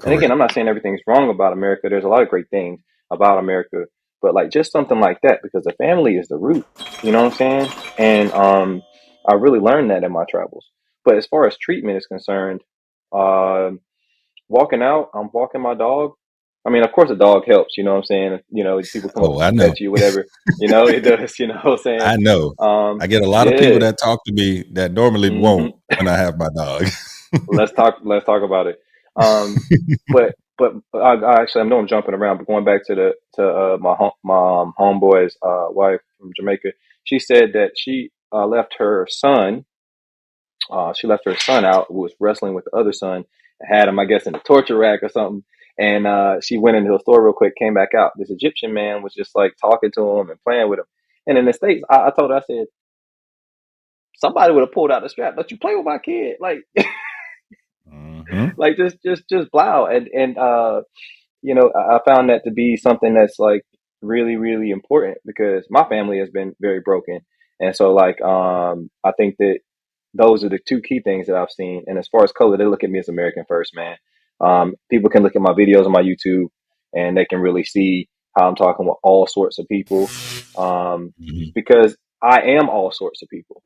Speaker 2: And again,
Speaker 3: Correct.
Speaker 2: I'm not saying everything's wrong about America. There's a lot of great things about America, but like just something like that, because the family is the root. You know what I'm saying? And I really learned that in my travels. But as far as treatment is concerned, um, walking out, I'm walking my dog. I mean, of course, a dog helps. You know what I'm saying? You know, people come up
Speaker 3: Oh,
Speaker 2: to
Speaker 3: I know.
Speaker 2: pet you, whatever. You know, it does. You know what I'm saying?
Speaker 3: I know. I get a lot of people
Speaker 2: Yeah.
Speaker 3: that talk to me that normally
Speaker 2: Hmm.
Speaker 3: won't when I have my dog.
Speaker 2: Let's talk about it. But actually, I know I'm jumping around, but going back to my homeboy's wife from Jamaica, she said that left her son. She left her son out, who was wrestling with the other son, had him, I guess, in a torture rack or something. And she went into the store real quick, came back out. This Egyptian man was just like talking to him and playing with him. And in the States, I told her, I said, somebody would have pulled out the strap, but you play with my kid, like.
Speaker 3: Hmm.
Speaker 2: Like just blow, and you know, I found that to be something that's like really, really important because my family has been very broken. And so like I think that those are the two key things that I've seen. And as far as color, they look at me as American first, man. People can look at my videos on my YouTube and they can really see how I'm talking with all sorts of people,
Speaker 3: Hmm.
Speaker 2: because I am all sorts of people.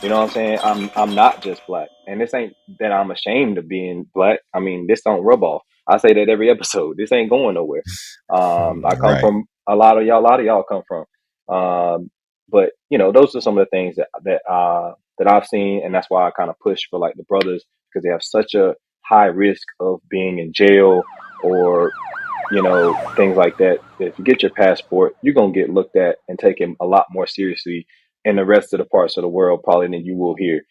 Speaker 2: You know what I'm saying? I'm not just black. And this ain't that I'm ashamed of being black. I mean, this don't rub off. I say that every episode. This ain't going nowhere. I come
Speaker 3: Right.
Speaker 2: from a lot of y'all come from. But you know, those are some of the things that I've seen, and that's why I kind of push for like the brothers, because they have such a high risk of being in jail or things like that. If you get your passport, you're gonna get looked at and taken a lot more seriously in the rest of the parts of the world probably than you will here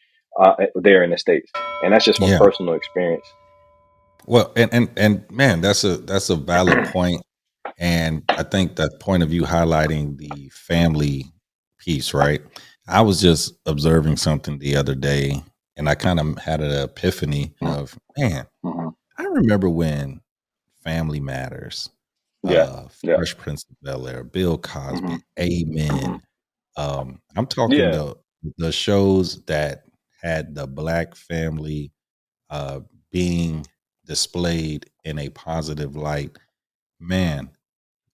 Speaker 2: there in the States. And that's just from
Speaker 3: Yeah.
Speaker 2: personal experience.
Speaker 3: Well, and man, that's a valid point. And I think that point of view highlighting the family piece, right? I was just observing something the other day and I kind of had an epiphany of, man,
Speaker 2: Mm-hmm.
Speaker 3: I remember when Family Matters,
Speaker 2: Yeah. Yeah.
Speaker 3: Fresh Prince of Bel-Air, Bill
Speaker 2: Mm-hmm.
Speaker 3: Cosby,
Speaker 2: Mm-hmm.
Speaker 3: Amen. I'm talking
Speaker 2: Yeah.
Speaker 3: the shows that had the black family uh, being displayed in a positive light. Man,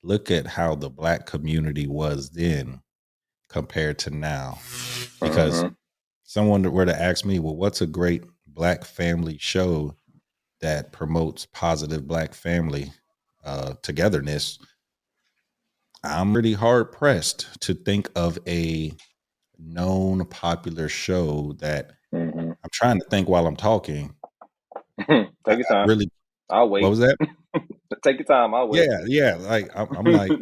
Speaker 3: look at how the black community was then compared to now. Because
Speaker 2: Mm-hmm.
Speaker 3: someone were to ask me, well, what's a great black family show that promotes positive black family togetherness? I'm pretty hard pressed to think of a known popular show that
Speaker 2: Mm-hmm.
Speaker 3: I'm trying to think while I'm talking.
Speaker 2: Take your
Speaker 3: I
Speaker 2: time.
Speaker 3: really,
Speaker 2: I'll
Speaker 3: what
Speaker 2: wait.
Speaker 3: was that?
Speaker 2: Take your time. I'll wait.
Speaker 3: Yeah. Like I'm like,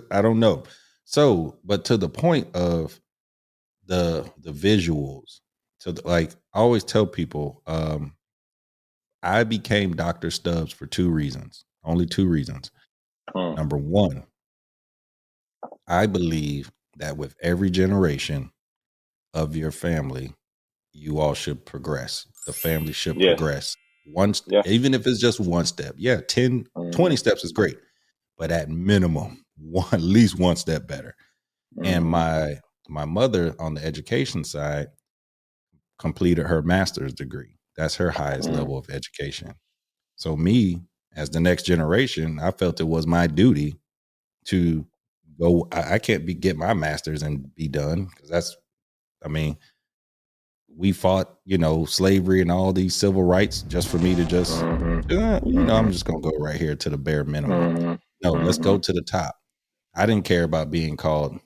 Speaker 3: I don't know. So, but to the point of the visuals, like I always tell people, I became Dr. Stubbs for two reasons. Only two reasons.
Speaker 2: Mm.
Speaker 3: Number one, I believe that with every generation of your family, you all should progress. The family should
Speaker 2: Yes.
Speaker 3: progress.
Speaker 2: Yeah.
Speaker 3: Even if it's just one step. Yeah, 10,
Speaker 2: Mm-hmm.
Speaker 3: 20 steps is great. But at minimum, at least one step better. And
Speaker 2: Mm-hmm.
Speaker 3: my mother on the education side completed her master's degree. That's her highest
Speaker 2: Mm-hmm.
Speaker 3: level of education. So me, as the next generation, I felt it was my duty to go. I can't get my master's and be done because I mean, we fought, slavery and all these civil rights just for me to just, I'm just gonna go right here to the bare minimum.
Speaker 2: Mm-hmm.
Speaker 3: No, let's
Speaker 2: Mm-hmm.
Speaker 3: go to the top. I didn't care about being called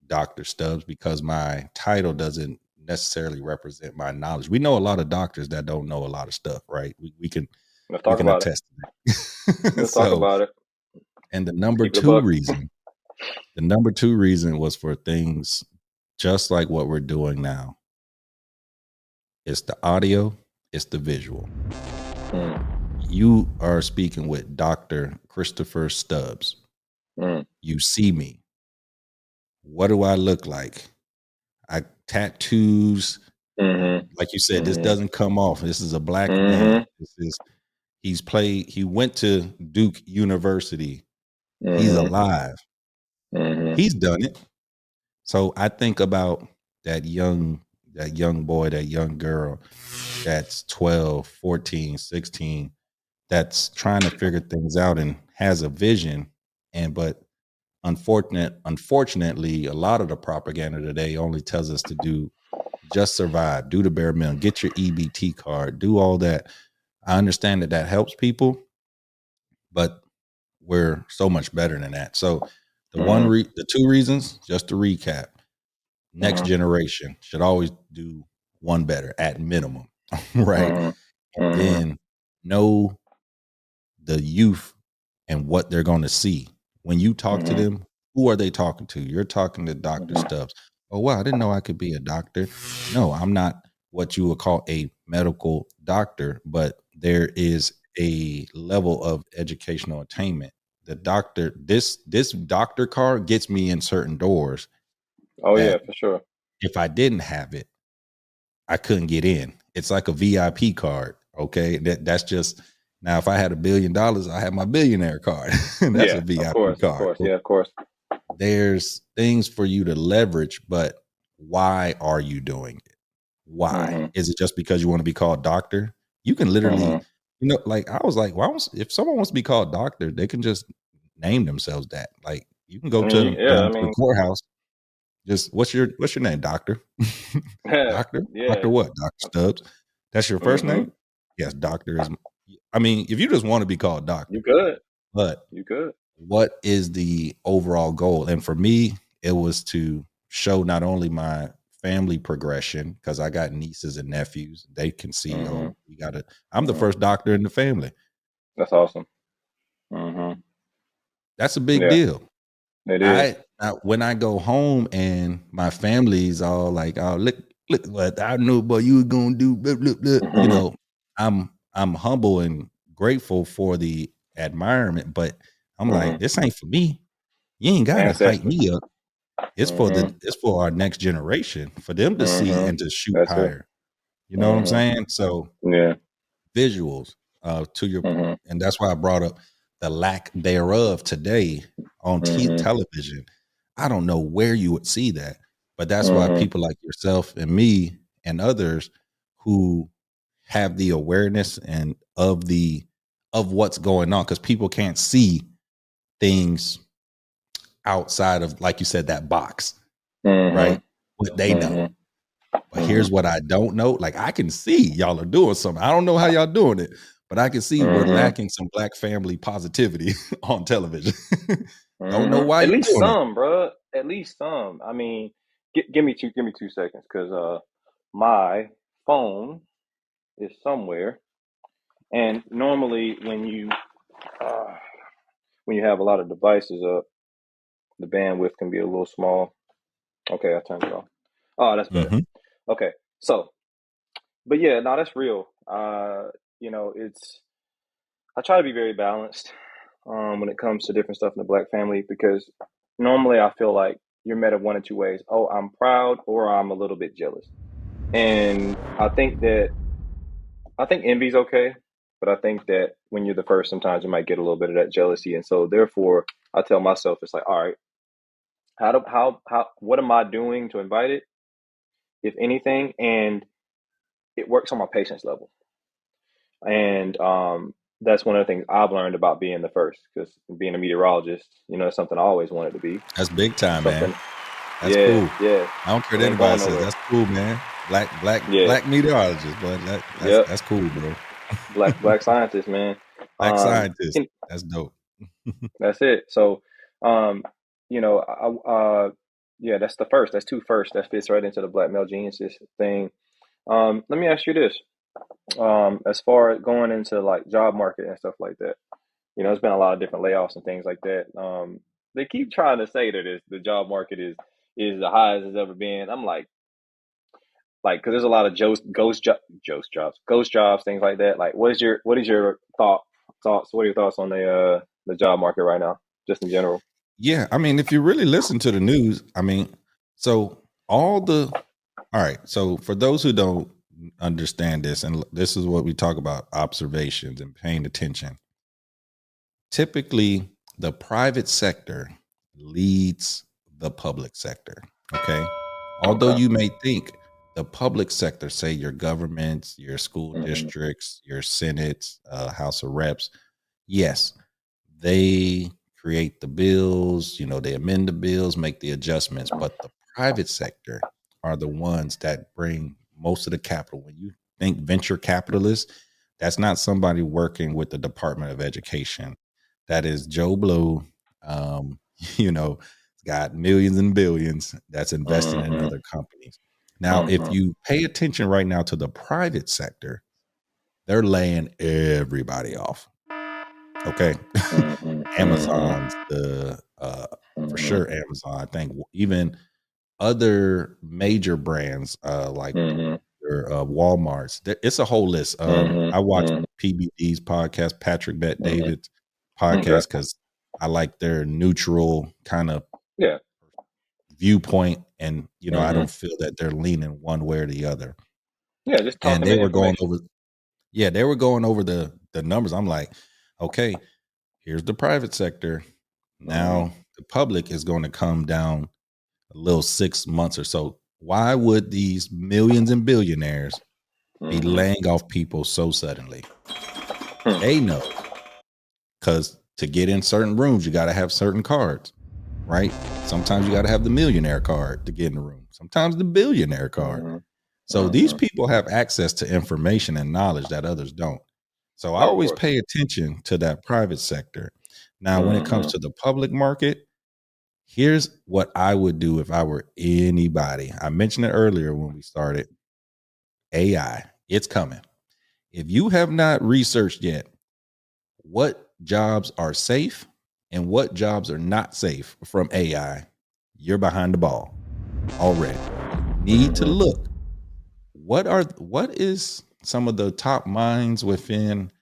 Speaker 3: Dr. Stubbs because my title doesn't necessarily represent my knowledge. We know a lot of doctors that don't know a lot of stuff, right? We can
Speaker 2: Let's
Speaker 3: we
Speaker 2: talk
Speaker 3: can
Speaker 2: about it.
Speaker 3: attest to that.
Speaker 2: Let's talk
Speaker 3: So,
Speaker 2: about it.
Speaker 3: and
Speaker 2: Keep it a buck.
Speaker 3: the number two reason was for things just like what we're doing now. It's the audio, it's the visual.
Speaker 2: Mm.
Speaker 3: You are speaking with Dr. Christopher Stubbs.
Speaker 2: Mm.
Speaker 3: You see me. What do I look like? I tattoos.
Speaker 2: Mm-hmm.
Speaker 3: Like you said, this
Speaker 2: Mm-hmm.
Speaker 3: doesn't come off. This is a black
Speaker 2: Mm-hmm.
Speaker 3: man. He went to Duke University. He's
Speaker 2: Mm-hmm.
Speaker 3: alive.
Speaker 2: Mm-hmm.
Speaker 3: He's done it. So I think about that young boy, that young girl that's 12, 14, 16, that's trying to figure things out and has a vision. But unfortunately, a lot of the propaganda today only tells us to just survive, do the bare minimum, get your EBT card, do all that. I understand that helps people, but we're so much better than that. So
Speaker 2: Mm-hmm.
Speaker 3: the two reasons, just to recap: next
Speaker 2: Mm-hmm.
Speaker 3: generation should always do one better at minimum, right?
Speaker 2: Mm-hmm.
Speaker 3: And
Speaker 2: Mm-hmm.
Speaker 3: then know the youth and what they're going to see when you talk to
Speaker 2: Mm-hmm.
Speaker 3: them. Who are they talking to? You're talking to Dr. Stubbs. Oh, wow, I didn't know I could be a doctor. No, I'm not what you would call a medical doctor, but there is a level of educational attainment. The doctor, this doctor card gets me in certain doors
Speaker 2: Oh yeah,
Speaker 3: that
Speaker 2: for sure.
Speaker 3: if I didn't have it, I couldn't get in. It's like a VIP card. Okay. That's just now if I had $1 billion, I have my billionaire card. That's a
Speaker 2: Yeah, of
Speaker 3: VIP
Speaker 2: course, of
Speaker 3: card.
Speaker 2: course. Yeah, of course.
Speaker 3: There's things for you to leverage, but why are you doing it? Why?
Speaker 2: Mm-hmm.
Speaker 3: Is it just because you want to be called doctor? You can literally,
Speaker 2: Mm-hmm.
Speaker 3: like I was like, if someone wants to be called doctor, they can just name themselves that. Like you can go
Speaker 2: I mean, yeah, I
Speaker 3: to the
Speaker 2: mean,
Speaker 3: courthouse. Just what's your name, doctor? Doctor?
Speaker 2: yeah.
Speaker 3: Doctor what? Dr. Stubbs. That's your first
Speaker 2: Mm-hmm.
Speaker 3: name? Yes, doctor is. I mean, if you just want to be called
Speaker 2: You
Speaker 3: doctor,
Speaker 2: good.
Speaker 3: but
Speaker 2: You good.
Speaker 3: what is the overall goal? And for me, it was to show not only my family progression, because I got nieces and nephews, they can see,
Speaker 2: Mm-hmm.
Speaker 3: I'm the
Speaker 2: Mm-hmm.
Speaker 3: first doctor in the family.
Speaker 2: That's awesome. Mm-hmm.
Speaker 3: That's a big
Speaker 2: Yeah,
Speaker 3: deal.
Speaker 2: it is.
Speaker 3: When I go home and my family's all like, "Oh, look what I knew, boy, you were gonna do." Blah, blah, blah. You
Speaker 2: Mm-hmm.
Speaker 3: know, I'm humble and grateful for the admirement, but I'm like,
Speaker 2: Mm-hmm.
Speaker 3: this ain't for me. You ain't gotta hype
Speaker 2: Ancestors.
Speaker 3: me up.
Speaker 2: Mm-hmm.
Speaker 3: It's for our next generation for them to see
Speaker 2: Mm-hmm.
Speaker 3: and to shoot
Speaker 2: That's it.
Speaker 3: higher. You know what I'm
Speaker 2: Mm-hmm.
Speaker 3: saying? So
Speaker 2: Yeah.
Speaker 3: visuals to your,
Speaker 2: Mm-hmm.
Speaker 3: and that's why I brought up the lack thereof today on
Speaker 2: Mm-hmm.
Speaker 3: television. I don't know where you would see that, but that's why
Speaker 2: Mm-hmm.
Speaker 3: people like yourself and me and others who have the awareness and of what's going on, because people can't see things outside of, like you said, that box,
Speaker 2: Mm-hmm.
Speaker 3: right? What they know.
Speaker 2: Mm-hmm.
Speaker 3: But here's what I don't know. Like, I can see y'all are doing something. I don't know how y'all doing it, but I can see we're
Speaker 2: Mm-hmm.
Speaker 3: lacking some black family positivity on television. Don't know
Speaker 2: Mm-hmm.
Speaker 3: why
Speaker 2: At
Speaker 3: you're
Speaker 2: least
Speaker 3: doing it.
Speaker 2: some, bro. At least some. I mean, give me 2 seconds, because my phone is somewhere, and normally uh, when you have a lot of devices up, the bandwidth can be a little small. Okay, I turned it off. Oh, that's better.
Speaker 3: Mm-hmm.
Speaker 2: Okay, so, but yeah, no, that's real. It's I try to be very balanced when it comes to different stuff in the black family, because normally I feel like you're met in one of two ways. Oh, I'm proud, or I'm a little bit jealous. And I think envy's okay, but I think that when you're the first, sometimes you might get a little bit of that jealousy. And so therefore I tell myself, it's like, all right, how what am I doing to invite it, if anything? And it works on my patience level. And that's one of the things I've learned about being the first, because being a meteorologist, it's something I always wanted to be.
Speaker 3: That's big time, man.
Speaker 2: Something,
Speaker 3: That's
Speaker 2: yeah,
Speaker 3: cool.
Speaker 2: yeah.
Speaker 3: I don't care
Speaker 2: It
Speaker 3: what
Speaker 2: ain't
Speaker 3: anybody
Speaker 2: going
Speaker 3: says.
Speaker 2: nowhere.
Speaker 3: That's cool, man.
Speaker 2: Yeah,
Speaker 3: Black meteorologist, but
Speaker 2: yep.
Speaker 3: that's cool, bro.
Speaker 2: Black scientist, man.
Speaker 3: Black scientist.
Speaker 2: And
Speaker 3: That's dope.
Speaker 2: that's it. So, um, yeah, that's the first. That's two first. That fits right into the black male geniuses thing. Let me ask you this. As far as going into like job market and stuff like that, there's been a lot of different layoffs and things like that. They keep trying to say that the job market is the highest it's ever been. I'm like, because there's a lot of ghost jobs, things like that. Like, what is your thoughts? What are your thoughts on the job market right now, just in general?
Speaker 3: Yeah, I mean, if you really listen to the news, I mean, so all the all right. So for those who don't understand this, and this is what we talk about: observations and paying attention. Typically, the private sector leads the public sector. Okay. Although
Speaker 2: Okay.
Speaker 3: you may think the public sector, say your governments, your school
Speaker 2: Mm-hmm.
Speaker 3: districts, your senates, House of Reps, yes, they create the bills, they amend the bills, make the adjustments, but the private sector are the ones that bring most of the capital. When you think venture capitalists, that's not somebody working with the Department of Education. That is Joe Blow, um, you know, got millions and billions that's investing in
Speaker 2: Mm-hmm.
Speaker 3: other companies. Now, if
Speaker 2: Mm-hmm.
Speaker 3: you pay attention right now to the private sector, they're laying everybody off. Okay.
Speaker 2: Mm-hmm. Mm-hmm.
Speaker 3: Amazon's the for
Speaker 2: Mm-hmm.
Speaker 3: sure Amazon. I think even other major brands like
Speaker 2: Mm-hmm.
Speaker 3: your Walmart's. It's a whole list. I watch
Speaker 2: Mm-hmm.
Speaker 3: PBD's podcast, Patrick Bet
Speaker 2: Mm-hmm.
Speaker 3: David's
Speaker 2: Okay.
Speaker 3: podcast, because I like their neutral kind of
Speaker 2: Yeah.
Speaker 3: viewpoint, and I
Speaker 2: Mm-hmm.
Speaker 3: don't feel that they're leaning one way or the other.
Speaker 2: Yeah. Just
Speaker 3: And
Speaker 2: talking
Speaker 3: they
Speaker 2: that
Speaker 3: were going
Speaker 2: information.
Speaker 3: over, yeah, they were going over the numbers. I'm like, okay, here's the private sector.
Speaker 2: Mm-hmm.
Speaker 3: Now the public is going to come down a little 6 months or so. Why would these millions and billionaires be
Speaker 2: Mm-hmm.
Speaker 3: laying off people so suddenly?
Speaker 2: Hmm.
Speaker 3: They know, because to get in certain rooms, you got to have certain cards, right? Sometimes you got to have the millionaire card to get in the room, sometimes the billionaire card.
Speaker 2: Mm-hmm.
Speaker 3: So these
Speaker 2: Mm-hmm.
Speaker 3: people have access to information and knowledge that others don't. So I
Speaker 2: Oh, of
Speaker 3: always
Speaker 2: course.
Speaker 3: pay attention to that private sector. Now, when it comes
Speaker 2: Mm-hmm.
Speaker 3: to the public market, here's what I would do if I were anybody. I mentioned it earlier when we started. AI, it's coming. If you have not researched yet what jobs are safe and what jobs are not safe from AI, you're behind the ball already. You need to look. What is some of the top minds within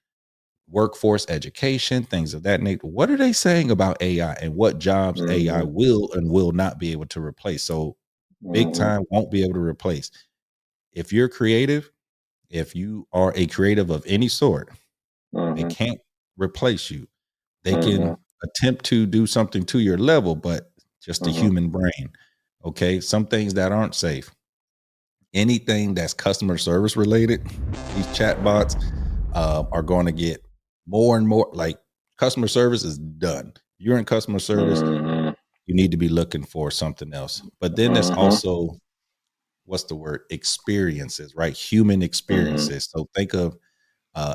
Speaker 3: workforce education, things of that nature? What are they saying about AI and what jobs AI will and will not be able to replace? So big time won't be able to replace. If you're creative, if you are a creative of any sort, they can't replace you. They can attempt to do something to your level, but just a human brain. Okay. Some things that aren't safe. Anything that's customer service related, these chatbots are going to get more and more. Like, customer service is done. You're in customer service, you need to be looking for something else. But then there's also, what's the word? Experiences, right? Human experiences. So think of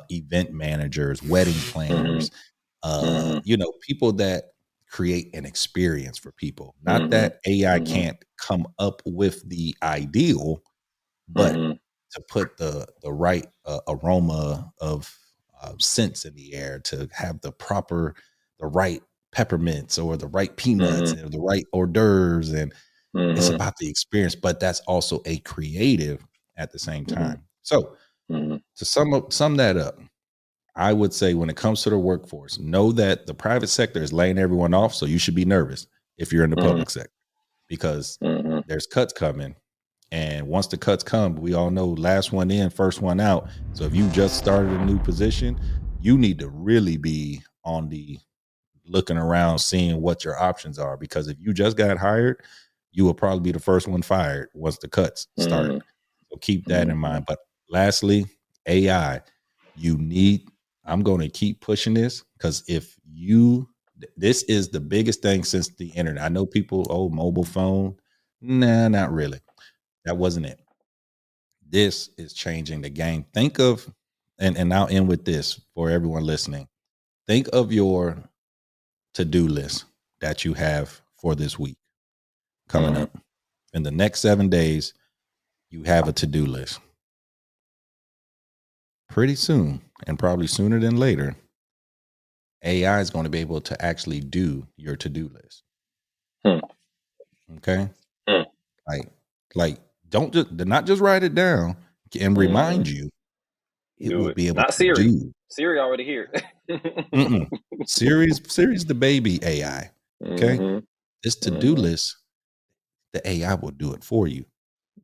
Speaker 3: event managers, wedding planners, people that create an experience for people. Not that AI can't come up with the ideal, but to put the right aroma of scents in the air, to have the right peppermints or the right peanuts or the right hors d'oeuvres, and it's about the experience. But that's also a creative at the same time. So to sum that up, I would say when it comes to the workforce, know that the private sector is laying everyone off. So you should be nervous if you're in the public sector, because there's cuts coming. And once the cuts come, we all know last one in, first one out. So if you just started a new position, you need to really be on the looking around, seeing what your options are. Because if you just got hired, you will probably be the first one fired once the cuts start. So keep that in mind. But lastly, AI, I'm going to keep pushing this, because this is the biggest thing since the internet. I know people, mobile phone. Nah, not really. That wasn't it. This is changing the game. Think of, and I'll end with this for everyone listening. Think of your to-do list that you have for this week coming up. In the next 7 days, you have a to-do list. Pretty soon, and probably sooner than later, AI is going to be able to actually do your to-do list. Okay? Like not just write it down and remind you. It will be able
Speaker 2: Not
Speaker 3: to
Speaker 2: Siri.
Speaker 3: do.
Speaker 2: Siri already here.
Speaker 3: Siri's the baby AI. Okay? This to-do list, the AI will do it for you.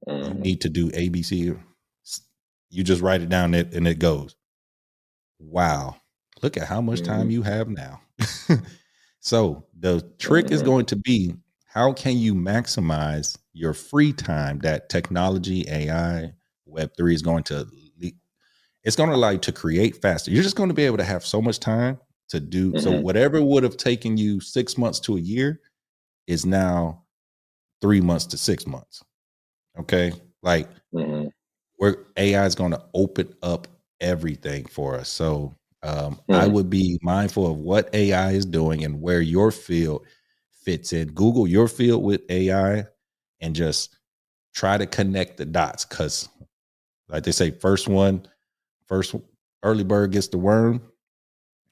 Speaker 3: You need to do ABC. You just write it down and it goes. Wow. Look at how much time you have now. So the trick is going to be, how can you maximize your free time that technology, AI, Web3 is going to it's going to allow you to create faster. You're just going to be able to have so much time to do. So whatever would have taken you 6 months to a year is now 3 months to 6 months. Okay. Like, where AI is going to open up everything for us. So I would be mindful of what AI is doing and where your field fits in. Google your field with AI and just try to connect the dots. Cause like they say, first early bird gets the worm,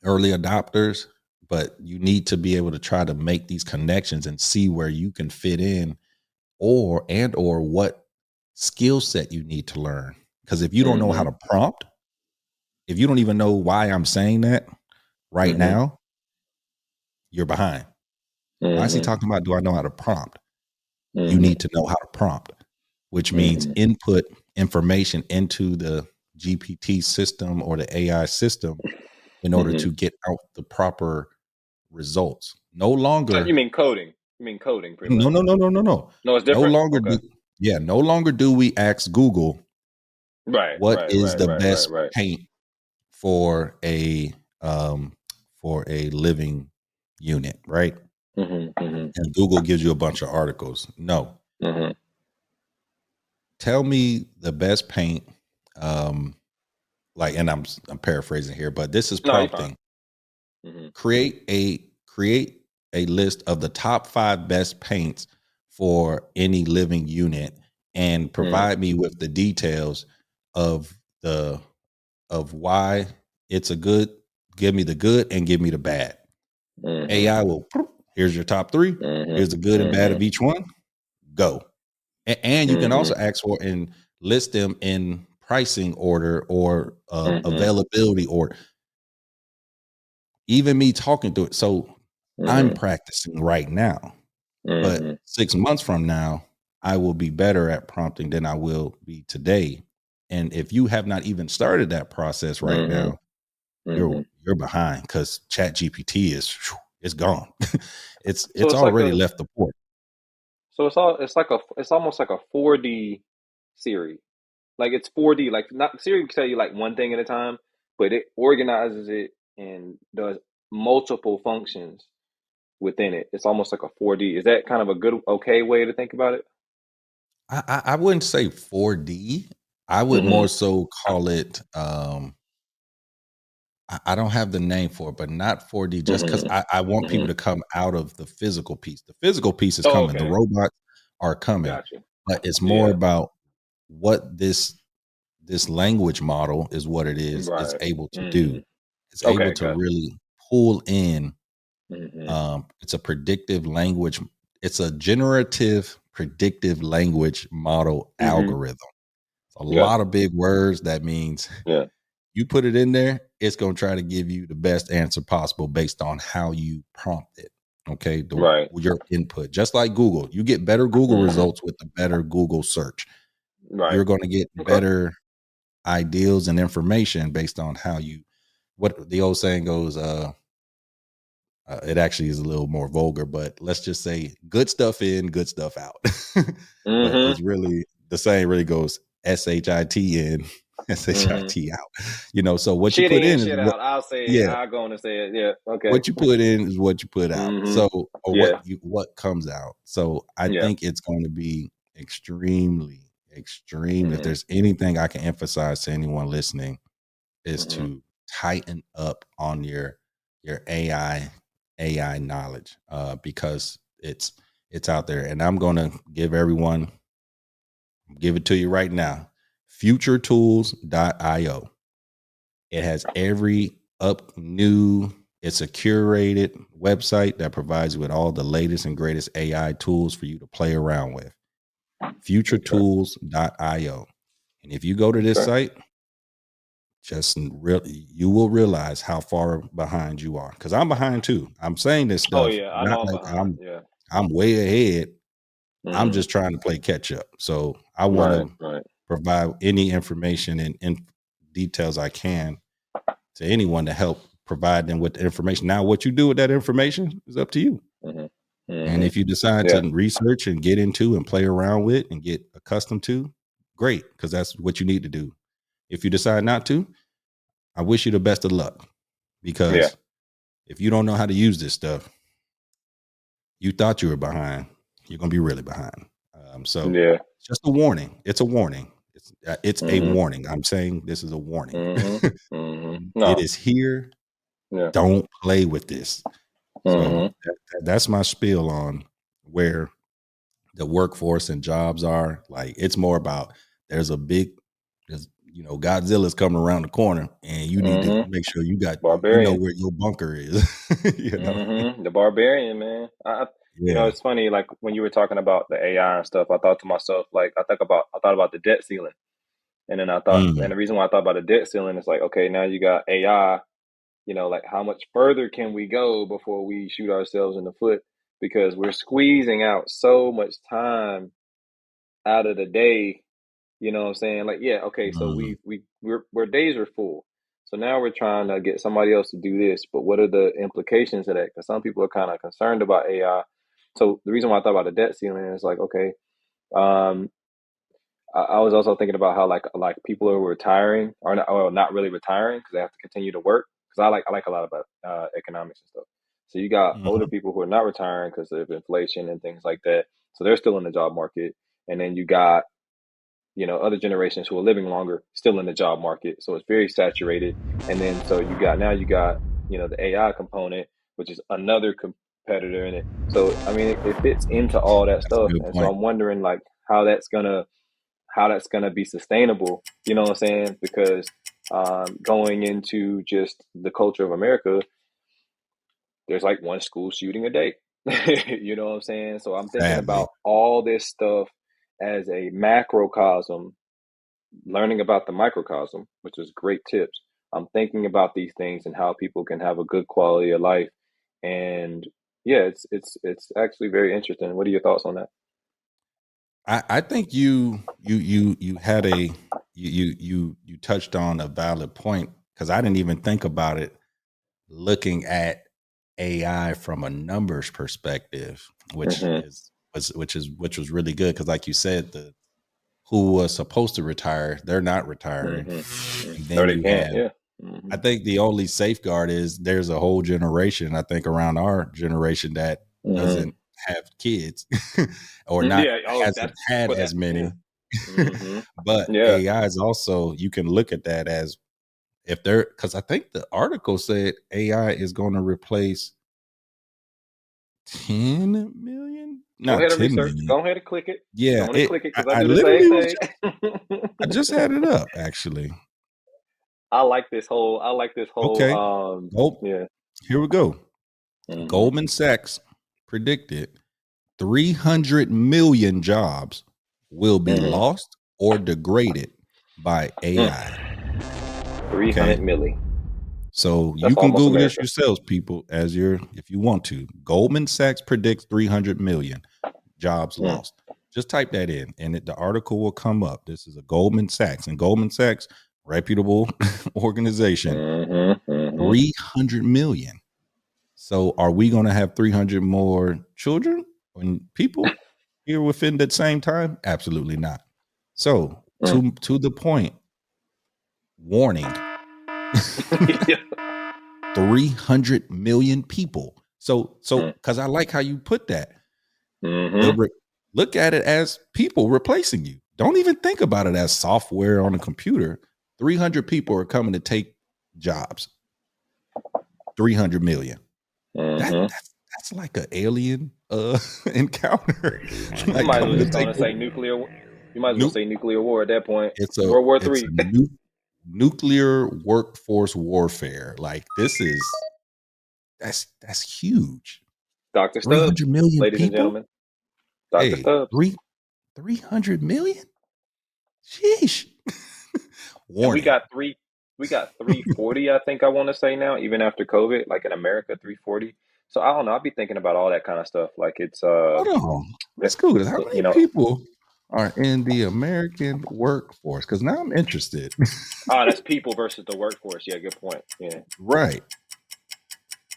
Speaker 3: early adopters, but you need to be able to try to make these connections and see where you can fit in, or what skill set you need to learn. Because if you don't know how to prompt, if you don't even know why I'm saying that right now, you're behind. Why is he talking about, do I know how to prompt? You need to know how to prompt, which means input information into the GPT system or the AI system in order to get out the proper results. No longer.
Speaker 2: You mean coding? You mean coding? Pretty
Speaker 3: No,
Speaker 2: much.
Speaker 3: No.
Speaker 2: No, it's different.
Speaker 3: No longer do we ask Google, what is the best
Speaker 2: right.
Speaker 3: paint for a living unit, right? And Google gives you a bunch of articles. No. Tell me the best paint. And I'm paraphrasing here, but this is prompting. Create a list of the top 5 best paints for any living unit and provide me with the details of why it's a good. Give me the good and give me the bad. AI will, here's your top 3. Here's the good and bad of each one. Go. And you can also ask for and list them in pricing order or availability order. Even me talking to it. So I'm practicing right now. But 6 months from now, I will be better at prompting than I will be today. And if you have not even started that process right now, you're behind because Chat GPT is it's gone. it's
Speaker 2: So it's like
Speaker 3: already left the port.
Speaker 2: so it's almost like a 4D Siri. Like it's 4D. Like not Siri can tell you like one thing at a time, but it organizes it and does multiple functions within it. It's almost like a 4D. Is that kind of a good, okay way to think about it?
Speaker 3: I wouldn't say 4D. I would more so call it I don't have the name for it, but not 4D, just because I want people to come out of the physical piece. The physical piece is
Speaker 2: Oh,
Speaker 3: coming. The
Speaker 2: okay.
Speaker 3: robots are coming,
Speaker 2: Gotcha.
Speaker 3: but it's more
Speaker 2: Yeah.
Speaker 3: about what this language model is what it is
Speaker 2: Right.
Speaker 3: able to do. It's able
Speaker 2: Okay.
Speaker 3: to
Speaker 2: Gotcha.
Speaker 3: really pull in.
Speaker 2: Mm-hmm.
Speaker 3: It's a predictive language. It's a generative predictive language model algorithm. A lot
Speaker 2: Gotcha.
Speaker 3: of big words. That means
Speaker 2: Yeah.
Speaker 3: you put it in there, it's going to try to give you the best answer possible based on how you prompt it. Okay.
Speaker 2: Right.
Speaker 3: Your input, just like Google, you get better Google results with the better Google search.
Speaker 2: Right.
Speaker 3: You're going to get
Speaker 2: Okay.
Speaker 3: better ideals and information based on how you, what the old saying goes, it actually is a little more vulgar, but let's just say good stuff in, good stuff out. But it's really the saying really goes SHIT in, SHIT out. So what you
Speaker 2: Shit
Speaker 3: put
Speaker 2: in,
Speaker 3: in is
Speaker 2: shit
Speaker 3: what,
Speaker 2: out.
Speaker 3: yeah,
Speaker 2: I'll go on and say it. Yeah. Okay.
Speaker 3: what you put in is what you put out. So, or
Speaker 2: Yeah.
Speaker 3: what comes out. So I
Speaker 2: Yeah.
Speaker 3: think it's going to be extreme. If there's anything I can emphasize to anyone listening is to tighten up on your AI knowledge, because it's out there. And I'm going to give it to you right now. Futuretools.io. It has every it's a curated website that provides you with all the latest and greatest AI tools for you to play around with. Futuretools.io. And if you go to this site, you will realize how far behind you are. Because I'm behind too. I'm saying this
Speaker 2: Oh
Speaker 3: stuff,
Speaker 2: yeah. I know
Speaker 3: not
Speaker 2: I'm
Speaker 3: like
Speaker 2: behind. Yeah.
Speaker 3: I'm way ahead. I'm just trying to play catch up. So I want to
Speaker 2: Right.
Speaker 3: provide any information and details I can to anyone to help provide them with the information. Now, what you do with that information is up to you. And if you decide
Speaker 2: Yeah.
Speaker 3: to research and get into and play around with and get accustomed to, great, because that's what you need to do. If you decide not to, I wish you the best of luck, because if you don't know how to use this stuff, you thought you were behind, you're going to be really behind. So
Speaker 2: Yeah.
Speaker 3: it's just a warning. It's a warning. It's a warning. I'm saying this is a warning. It
Speaker 2: No.
Speaker 3: is here.
Speaker 2: Yeah.
Speaker 3: Don't play with this. So that's my spiel on where the workforce and jobs are. Like, it's more about Godzilla's coming around the corner, and you need to make sure you know
Speaker 2: Barbarian.
Speaker 3: where your bunker is.
Speaker 2: The barbarian, man.
Speaker 3: Yeah.
Speaker 2: It's funny. Like when you were talking about the AI and stuff, I thought to myself, like, I thought about the debt ceiling, and then and the reason why I thought about the debt ceiling is like, okay, now you got AI. Like how much further can we go before we shoot ourselves in the foot? Because we're squeezing out so much time out of the day. You know what I'm saying? Like, yeah, okay, so we're days are full. So now we're trying to get somebody else to do this, but what are the implications of that? Because some people are kind of concerned about AI. So the reason why I thought about the debt ceiling is like, okay, um, I was also thinking about how like people who are retiring are not really retiring because they have to continue to work. Because I like a lot about economics and stuff. So you got older people who are not retiring because of inflation and things like that. So they're still in the job market, and then you got other generations who are living longer still in the job market. So it's very saturated. And then so you got the AI component, which is another competitor in it. So I mean, it fits into all that
Speaker 3: That's a
Speaker 2: stuff.
Speaker 3: good
Speaker 2: And so
Speaker 3: point.
Speaker 2: I'm wondering like how that's gonna be sustainable. You know what I'm saying? Because going into just the culture of America, there's like one school shooting a day. You know what I'm saying? So I'm thinking
Speaker 3: Sadly.
Speaker 2: about all this stuff as a macrocosm, learning about the microcosm, which is great tips. I'm thinking about these things and how people can have a good quality of life. And yeah, it's actually very interesting. What are your thoughts on that?
Speaker 3: I think you had a you touched on a valid point, because I didn't even think about it looking at AI from a numbers perspective, which
Speaker 2: Mm-hmm.
Speaker 3: is which was really good, because like you said, the who was supposed to retire, they're not retiring.
Speaker 2: Mm-hmm.
Speaker 3: And
Speaker 2: No,
Speaker 3: then
Speaker 2: they
Speaker 3: you
Speaker 2: can't.
Speaker 3: have,
Speaker 2: Yeah. Mm-hmm.
Speaker 3: I think the only safeguard is there's a whole generation, I think around our generation, that
Speaker 2: Mm-hmm.
Speaker 3: doesn't have kids or not
Speaker 2: Yeah. Oh,
Speaker 3: hasn't
Speaker 2: that's
Speaker 3: had
Speaker 2: for that.
Speaker 3: as
Speaker 2: Yeah.
Speaker 3: many.
Speaker 2: Mm-hmm.
Speaker 3: But
Speaker 2: Yeah.
Speaker 3: AI is also, you can look at that as, if they're, because I think the article said AI is going to replace 10 million,
Speaker 2: Go
Speaker 3: not
Speaker 2: ahead and
Speaker 3: 10
Speaker 2: research.
Speaker 3: million.
Speaker 2: Go ahead and click it. Go
Speaker 3: Yeah,
Speaker 2: ahead and
Speaker 3: it.
Speaker 2: click it because I
Speaker 3: I
Speaker 2: do the same
Speaker 3: literally was
Speaker 2: thing.
Speaker 3: just, I just had it up actually.
Speaker 2: I like this whole. I like this whole.
Speaker 3: Okay, go.
Speaker 2: Yeah.
Speaker 3: Here we go.
Speaker 2: Mm-hmm.
Speaker 3: Goldman Sachs predicted 300 million jobs will be
Speaker 2: Mm-hmm.
Speaker 3: lost or degraded by AI.
Speaker 2: 300
Speaker 3: Okay.
Speaker 2: milli.
Speaker 3: So you
Speaker 2: That's
Speaker 3: can
Speaker 2: almost
Speaker 3: Google this
Speaker 2: America.
Speaker 3: yourselves, people, as you're, if you want to. Goldman Sachs predicts 300 million jobs
Speaker 2: Mm.
Speaker 3: lost. Just type that in, and the article will come up. This is a Goldman Sachs, and Goldman Sachs, reputable organization,
Speaker 2: Mm-hmm. Mm-hmm.
Speaker 3: 300 million. So are we going to have 300 more children and people here within that same time? Absolutely not. So
Speaker 2: Mm.
Speaker 3: to the point, warning,
Speaker 2: Yeah.
Speaker 3: 300 million people. So
Speaker 2: Mm.
Speaker 3: because I like how you put that.
Speaker 2: Mm-hmm.
Speaker 3: Look at it as people replacing you. Don't even think about it as software on a computer. 300 people are coming to take jobs. 300 million.
Speaker 2: Mm-hmm.
Speaker 3: That's like an alien encounter.
Speaker 2: You
Speaker 3: Like
Speaker 2: might as well
Speaker 3: coming to
Speaker 2: just go on
Speaker 3: take
Speaker 2: and
Speaker 3: over.
Speaker 2: say nuclear. You might as well
Speaker 3: Nu-
Speaker 2: say nuclear war at that point.
Speaker 3: it's
Speaker 2: World War
Speaker 3: a
Speaker 2: Three.
Speaker 3: nuclear workforce warfare. Like this is, that's huge.
Speaker 2: Dr. Stubbs,
Speaker 3: 300 million
Speaker 2: ladies and
Speaker 3: people.
Speaker 2: gentlemen. Dr.
Speaker 3: Hey,
Speaker 2: Stubbs.
Speaker 3: 300 million. Sheesh.
Speaker 2: And we
Speaker 3: Warning.
Speaker 2: got three. We got 340. I think I want to say now, even after COVID, like in America, 340. So I don't know. I'll be thinking about all that kind of stuff. Like it's
Speaker 3: Hold on.
Speaker 2: eh,
Speaker 3: Let's go. How many
Speaker 2: you know,
Speaker 3: people are in the American workforce? Because now I'm interested.
Speaker 2: that's people versus the workforce. Yeah, good point. Yeah.
Speaker 3: Right.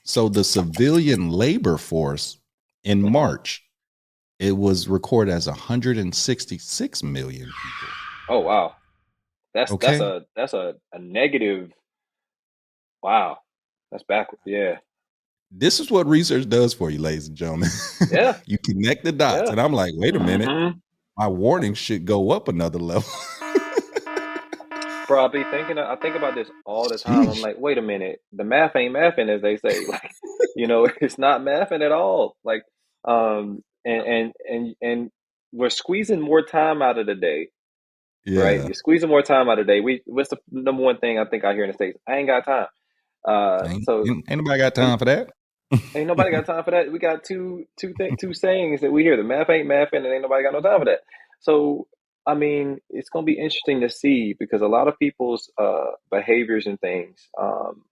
Speaker 3: So the civilian labor force in
Speaker 2: Hmm.
Speaker 3: March, it was recorded as 166 million people.
Speaker 2: Oh wow, that's
Speaker 3: Okay.
Speaker 2: a negative. Wow, that's backwards. Yeah.
Speaker 3: This is what research does for you, ladies and gentlemen.
Speaker 2: Yeah.
Speaker 3: You connect the dots.
Speaker 2: Yeah.
Speaker 3: And I'm like, wait a minute.
Speaker 2: Hmm.
Speaker 3: My warning should go up another level.
Speaker 2: Bro, I think about this all the time. I'm
Speaker 3: Sheesh.
Speaker 2: like, wait a minute, the math ain't mathing as they say. Like, it's not mathing at all. Like, and we're squeezing more time out of the day, right?
Speaker 3: Yeah.
Speaker 2: You're squeezing more time out of the day. What's the number one thing I think I hear in the States? I ain't got time. So
Speaker 3: Ain't nobody got
Speaker 2: and
Speaker 3: time for that.
Speaker 2: ain't nobody got time for that. We got two sayings that we hear. The math ain't mathing, and ain't nobody got no time for that. So I mean, it's gonna be interesting to see because a lot of people's behaviors and things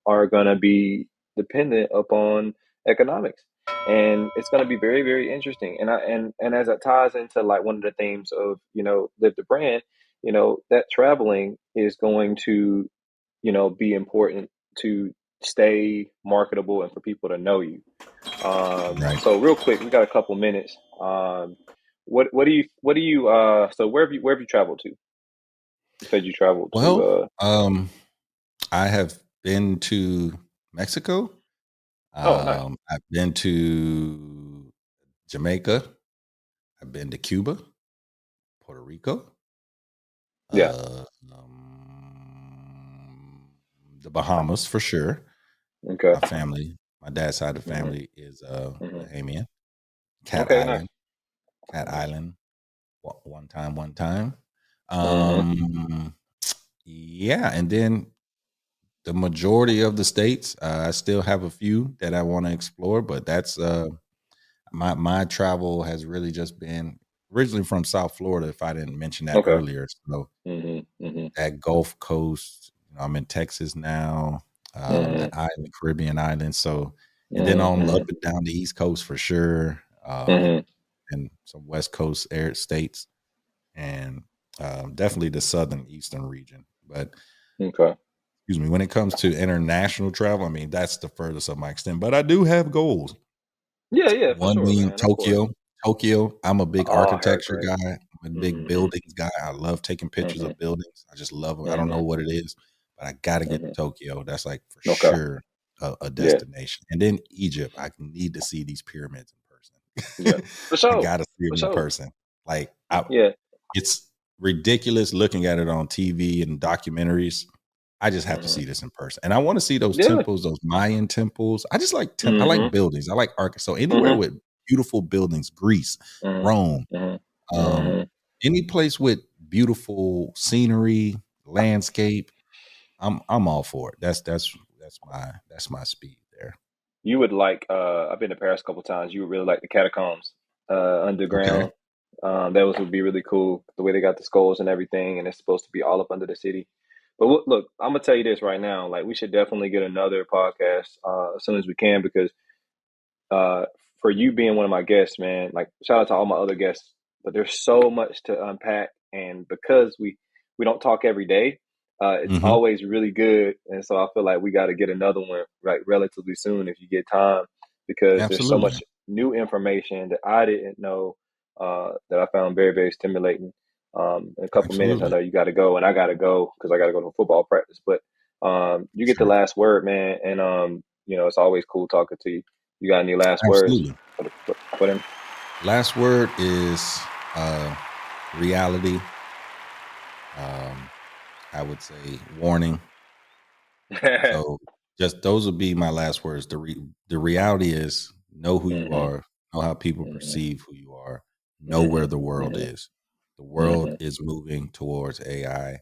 Speaker 2: are gonna be dependent upon economics, and it's gonna be very very interesting. And as it ties into like one of the themes of live the brand, that traveling is going to be important to stay marketable and for people to know you.
Speaker 3: Right.
Speaker 2: So real quick, we got a couple minutes. What do you so where have you traveled to? You said you traveled to
Speaker 3: Well, I have been to Mexico.
Speaker 2: oh nice.
Speaker 3: I've been to Jamaica. I've been to Cuba, Puerto Rico,
Speaker 2: Yeah.
Speaker 3: uh, the Bahamas for sure.
Speaker 2: Okay.
Speaker 3: My family, my dad's side of the
Speaker 2: Hmm.
Speaker 3: family is
Speaker 2: Hmm.
Speaker 3: Bahamian. Cat
Speaker 2: Okay, nice.
Speaker 3: Island, Cat Island. One time.
Speaker 2: Hmm.
Speaker 3: Yeah, and then the majority of the states. I still have a few that I want to explore, but that's my travel has really just been originally from South Florida. If I didn't mention that
Speaker 2: Okay.
Speaker 3: earlier, so
Speaker 2: Mm-hmm.
Speaker 3: that Gulf Coast. I'm in Texas now.
Speaker 2: Mm-hmm.
Speaker 3: That island, Caribbean island. So, and then on
Speaker 2: Mm-hmm.
Speaker 3: up and down the East Coast for sure,
Speaker 2: Mm-hmm.
Speaker 3: and some West Coast air states, and definitely the southern eastern region. But
Speaker 2: Okay.
Speaker 3: excuse me, when it comes to international travel, I mean that's the furthest of my extent. But I do have goals.
Speaker 2: Yeah, for
Speaker 3: One
Speaker 2: sure,
Speaker 3: being
Speaker 2: man. Of course.
Speaker 3: Tokyo. Tokyo. I'm a big
Speaker 2: Oh, I heard
Speaker 3: architecture
Speaker 2: great.
Speaker 3: guy. I'm a big
Speaker 2: Mm-hmm.
Speaker 3: buildings guy. I love taking pictures
Speaker 2: Mm-hmm.
Speaker 3: of buildings. I just love them. I don't know
Speaker 2: Mm-hmm.
Speaker 3: what it is, but I got to get to
Speaker 2: Mm-hmm.
Speaker 3: Tokyo. That's like for
Speaker 2: Okay.
Speaker 3: sure a
Speaker 2: Yeah.
Speaker 3: destination. And then Egypt. I need to see these pyramids in
Speaker 2: Yeah.
Speaker 3: person.
Speaker 2: For
Speaker 3: I
Speaker 2: sure.
Speaker 3: got to see
Speaker 2: For
Speaker 3: them in
Speaker 2: sure.
Speaker 3: person. Like
Speaker 2: Yeah.
Speaker 3: it's ridiculous looking at it on TV and documentaries. I just have to
Speaker 2: Mm-hmm.
Speaker 3: see this in person. And I want to see those
Speaker 2: Yeah.
Speaker 3: temples, those Mayan temples. I just like I like
Speaker 2: Mm-hmm.
Speaker 3: buildings. I like art. So anywhere
Speaker 2: Mm-hmm.
Speaker 3: with beautiful buildings, Greece, Rome,
Speaker 2: Mm-hmm.
Speaker 3: um,
Speaker 2: Mm-hmm.
Speaker 3: any place with beautiful scenery, landscape, I'm all for it. That's my speed there.
Speaker 2: You would like I've been to Paris a couple times. You would really like the catacombs
Speaker 3: Okay.
Speaker 2: underground. Would be really cool the way they got the skulls and everything, and it's supposed to be all up under the city. But look, I'm gonna tell you this right now. Like, we should definitely get another podcast as soon as we can, because uh, for you being one of my guests, man, like, shout out to all my other guests. But there's so much to unpack, and because we don't talk every day, it's
Speaker 3: Hmm.
Speaker 2: always really good. And so I feel like we got to get another one right relatively soon if you get time, because there's so
Speaker 3: Absolutely.
Speaker 2: much new information that I didn't know that I found very, very stimulating. In a couple minutes, I
Speaker 3: Absolutely.
Speaker 2: know you got to go, and I got to go because I got to go to football practice. But you get the
Speaker 3: Sure.
Speaker 2: last word, man, and it's always cool talking to you. You got any last words
Speaker 3: Absolutely.
Speaker 2: for them?
Speaker 3: Last word is reality. I would say warning. So just those would be my last words. The reality is know who you
Speaker 2: Hmm.
Speaker 3: are, know how people
Speaker 2: Hmm.
Speaker 3: perceive who you are, know
Speaker 2: Hmm.
Speaker 3: where the world
Speaker 2: Hmm.
Speaker 3: is. The world
Speaker 2: Hmm.
Speaker 3: is moving towards AI,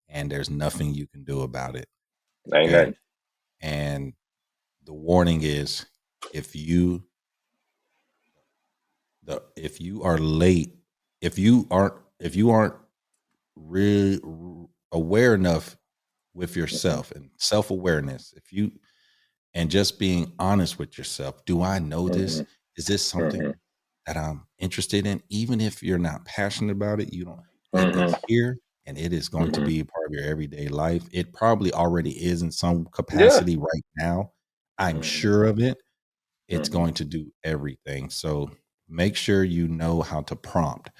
Speaker 3: and there's nothing you can do about it.
Speaker 2: Ain't
Speaker 3: Okay.
Speaker 2: nothing.
Speaker 3: And the warning is if you if you are late, if you aren't really aware enough with
Speaker 2: Hmm.
Speaker 3: yourself and self-awareness, if you and just being honest with yourself. Do I know
Speaker 2: Hmm.
Speaker 3: this? Is this something
Speaker 2: Hmm.
Speaker 3: that I'm interested in? Even if you're not passionate about it, you don't, it
Speaker 2: Hmm.
Speaker 3: is here and it is going to
Speaker 2: Hmm.
Speaker 3: be a part of your everyday life. It probably already is in some
Speaker 2: Yeah.
Speaker 3: capacity right now. I'm
Speaker 2: Hmm.
Speaker 3: sure of it. It's
Speaker 2: Hmm.
Speaker 3: going to do everything. So make sure you know how to prompt.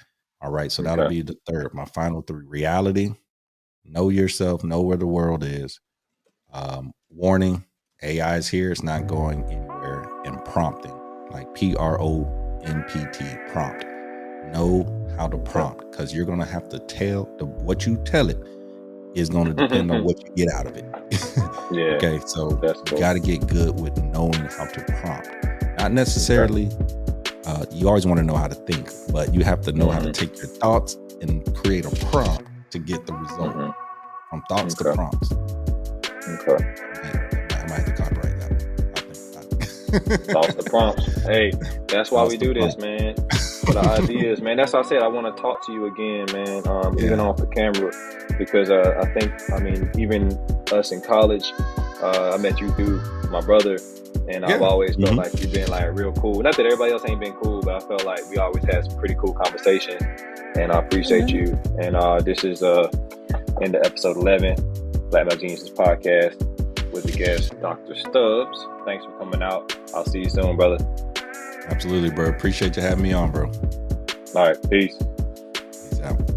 Speaker 3: All right. So that'll
Speaker 2: Okay.
Speaker 3: be the third, my final three: reality, know yourself, know where the world is. Warning, AI is here. It's not going anywhere. And prompting, like PROMPT, prompt. Know how to
Speaker 2: Okay.
Speaker 3: prompt, because you're going to have to what you tell it is going to depend on what you get out of it.
Speaker 2: Yeah,
Speaker 3: Okay, so
Speaker 2: that's
Speaker 3: you
Speaker 2: cool.
Speaker 3: got to get good with knowing how to prompt. Not necessarily, you always want to know how to think, but you have to know how to
Speaker 2: Hmm.
Speaker 3: take your thoughts and create a prompt to get the result.
Speaker 2: Hmm.
Speaker 3: From thoughts to
Speaker 2: Okay.
Speaker 3: prompts.
Speaker 2: Okay.
Speaker 3: I might have to copyright that one. I think.
Speaker 2: Thoughts to prompts. Hey, that's why
Speaker 3: Thoughts
Speaker 2: we
Speaker 3: to
Speaker 2: do this,
Speaker 3: prompts.
Speaker 2: man. For the ideas, man. That's why I said I want to talk to you again, man. Even
Speaker 3: Yeah.
Speaker 2: off the camera, because I think, I mean, even us in college, I met you through my brother, and I've
Speaker 3: Yeah.
Speaker 2: always felt
Speaker 3: Hmm.
Speaker 2: like you've been like real cool. Not that everybody else ain't been cool, but I felt like we always had some pretty cool conversations, and I appreciate you. And this is in the episode 11, Black Male Geniuses podcast, with the guest Dr. Stubbs. Thanks for coming out. I'll see you soon, brother.
Speaker 3: Absolutely, bro. Appreciate you having me on, bro.
Speaker 2: All right, peace.
Speaker 3: Peace out.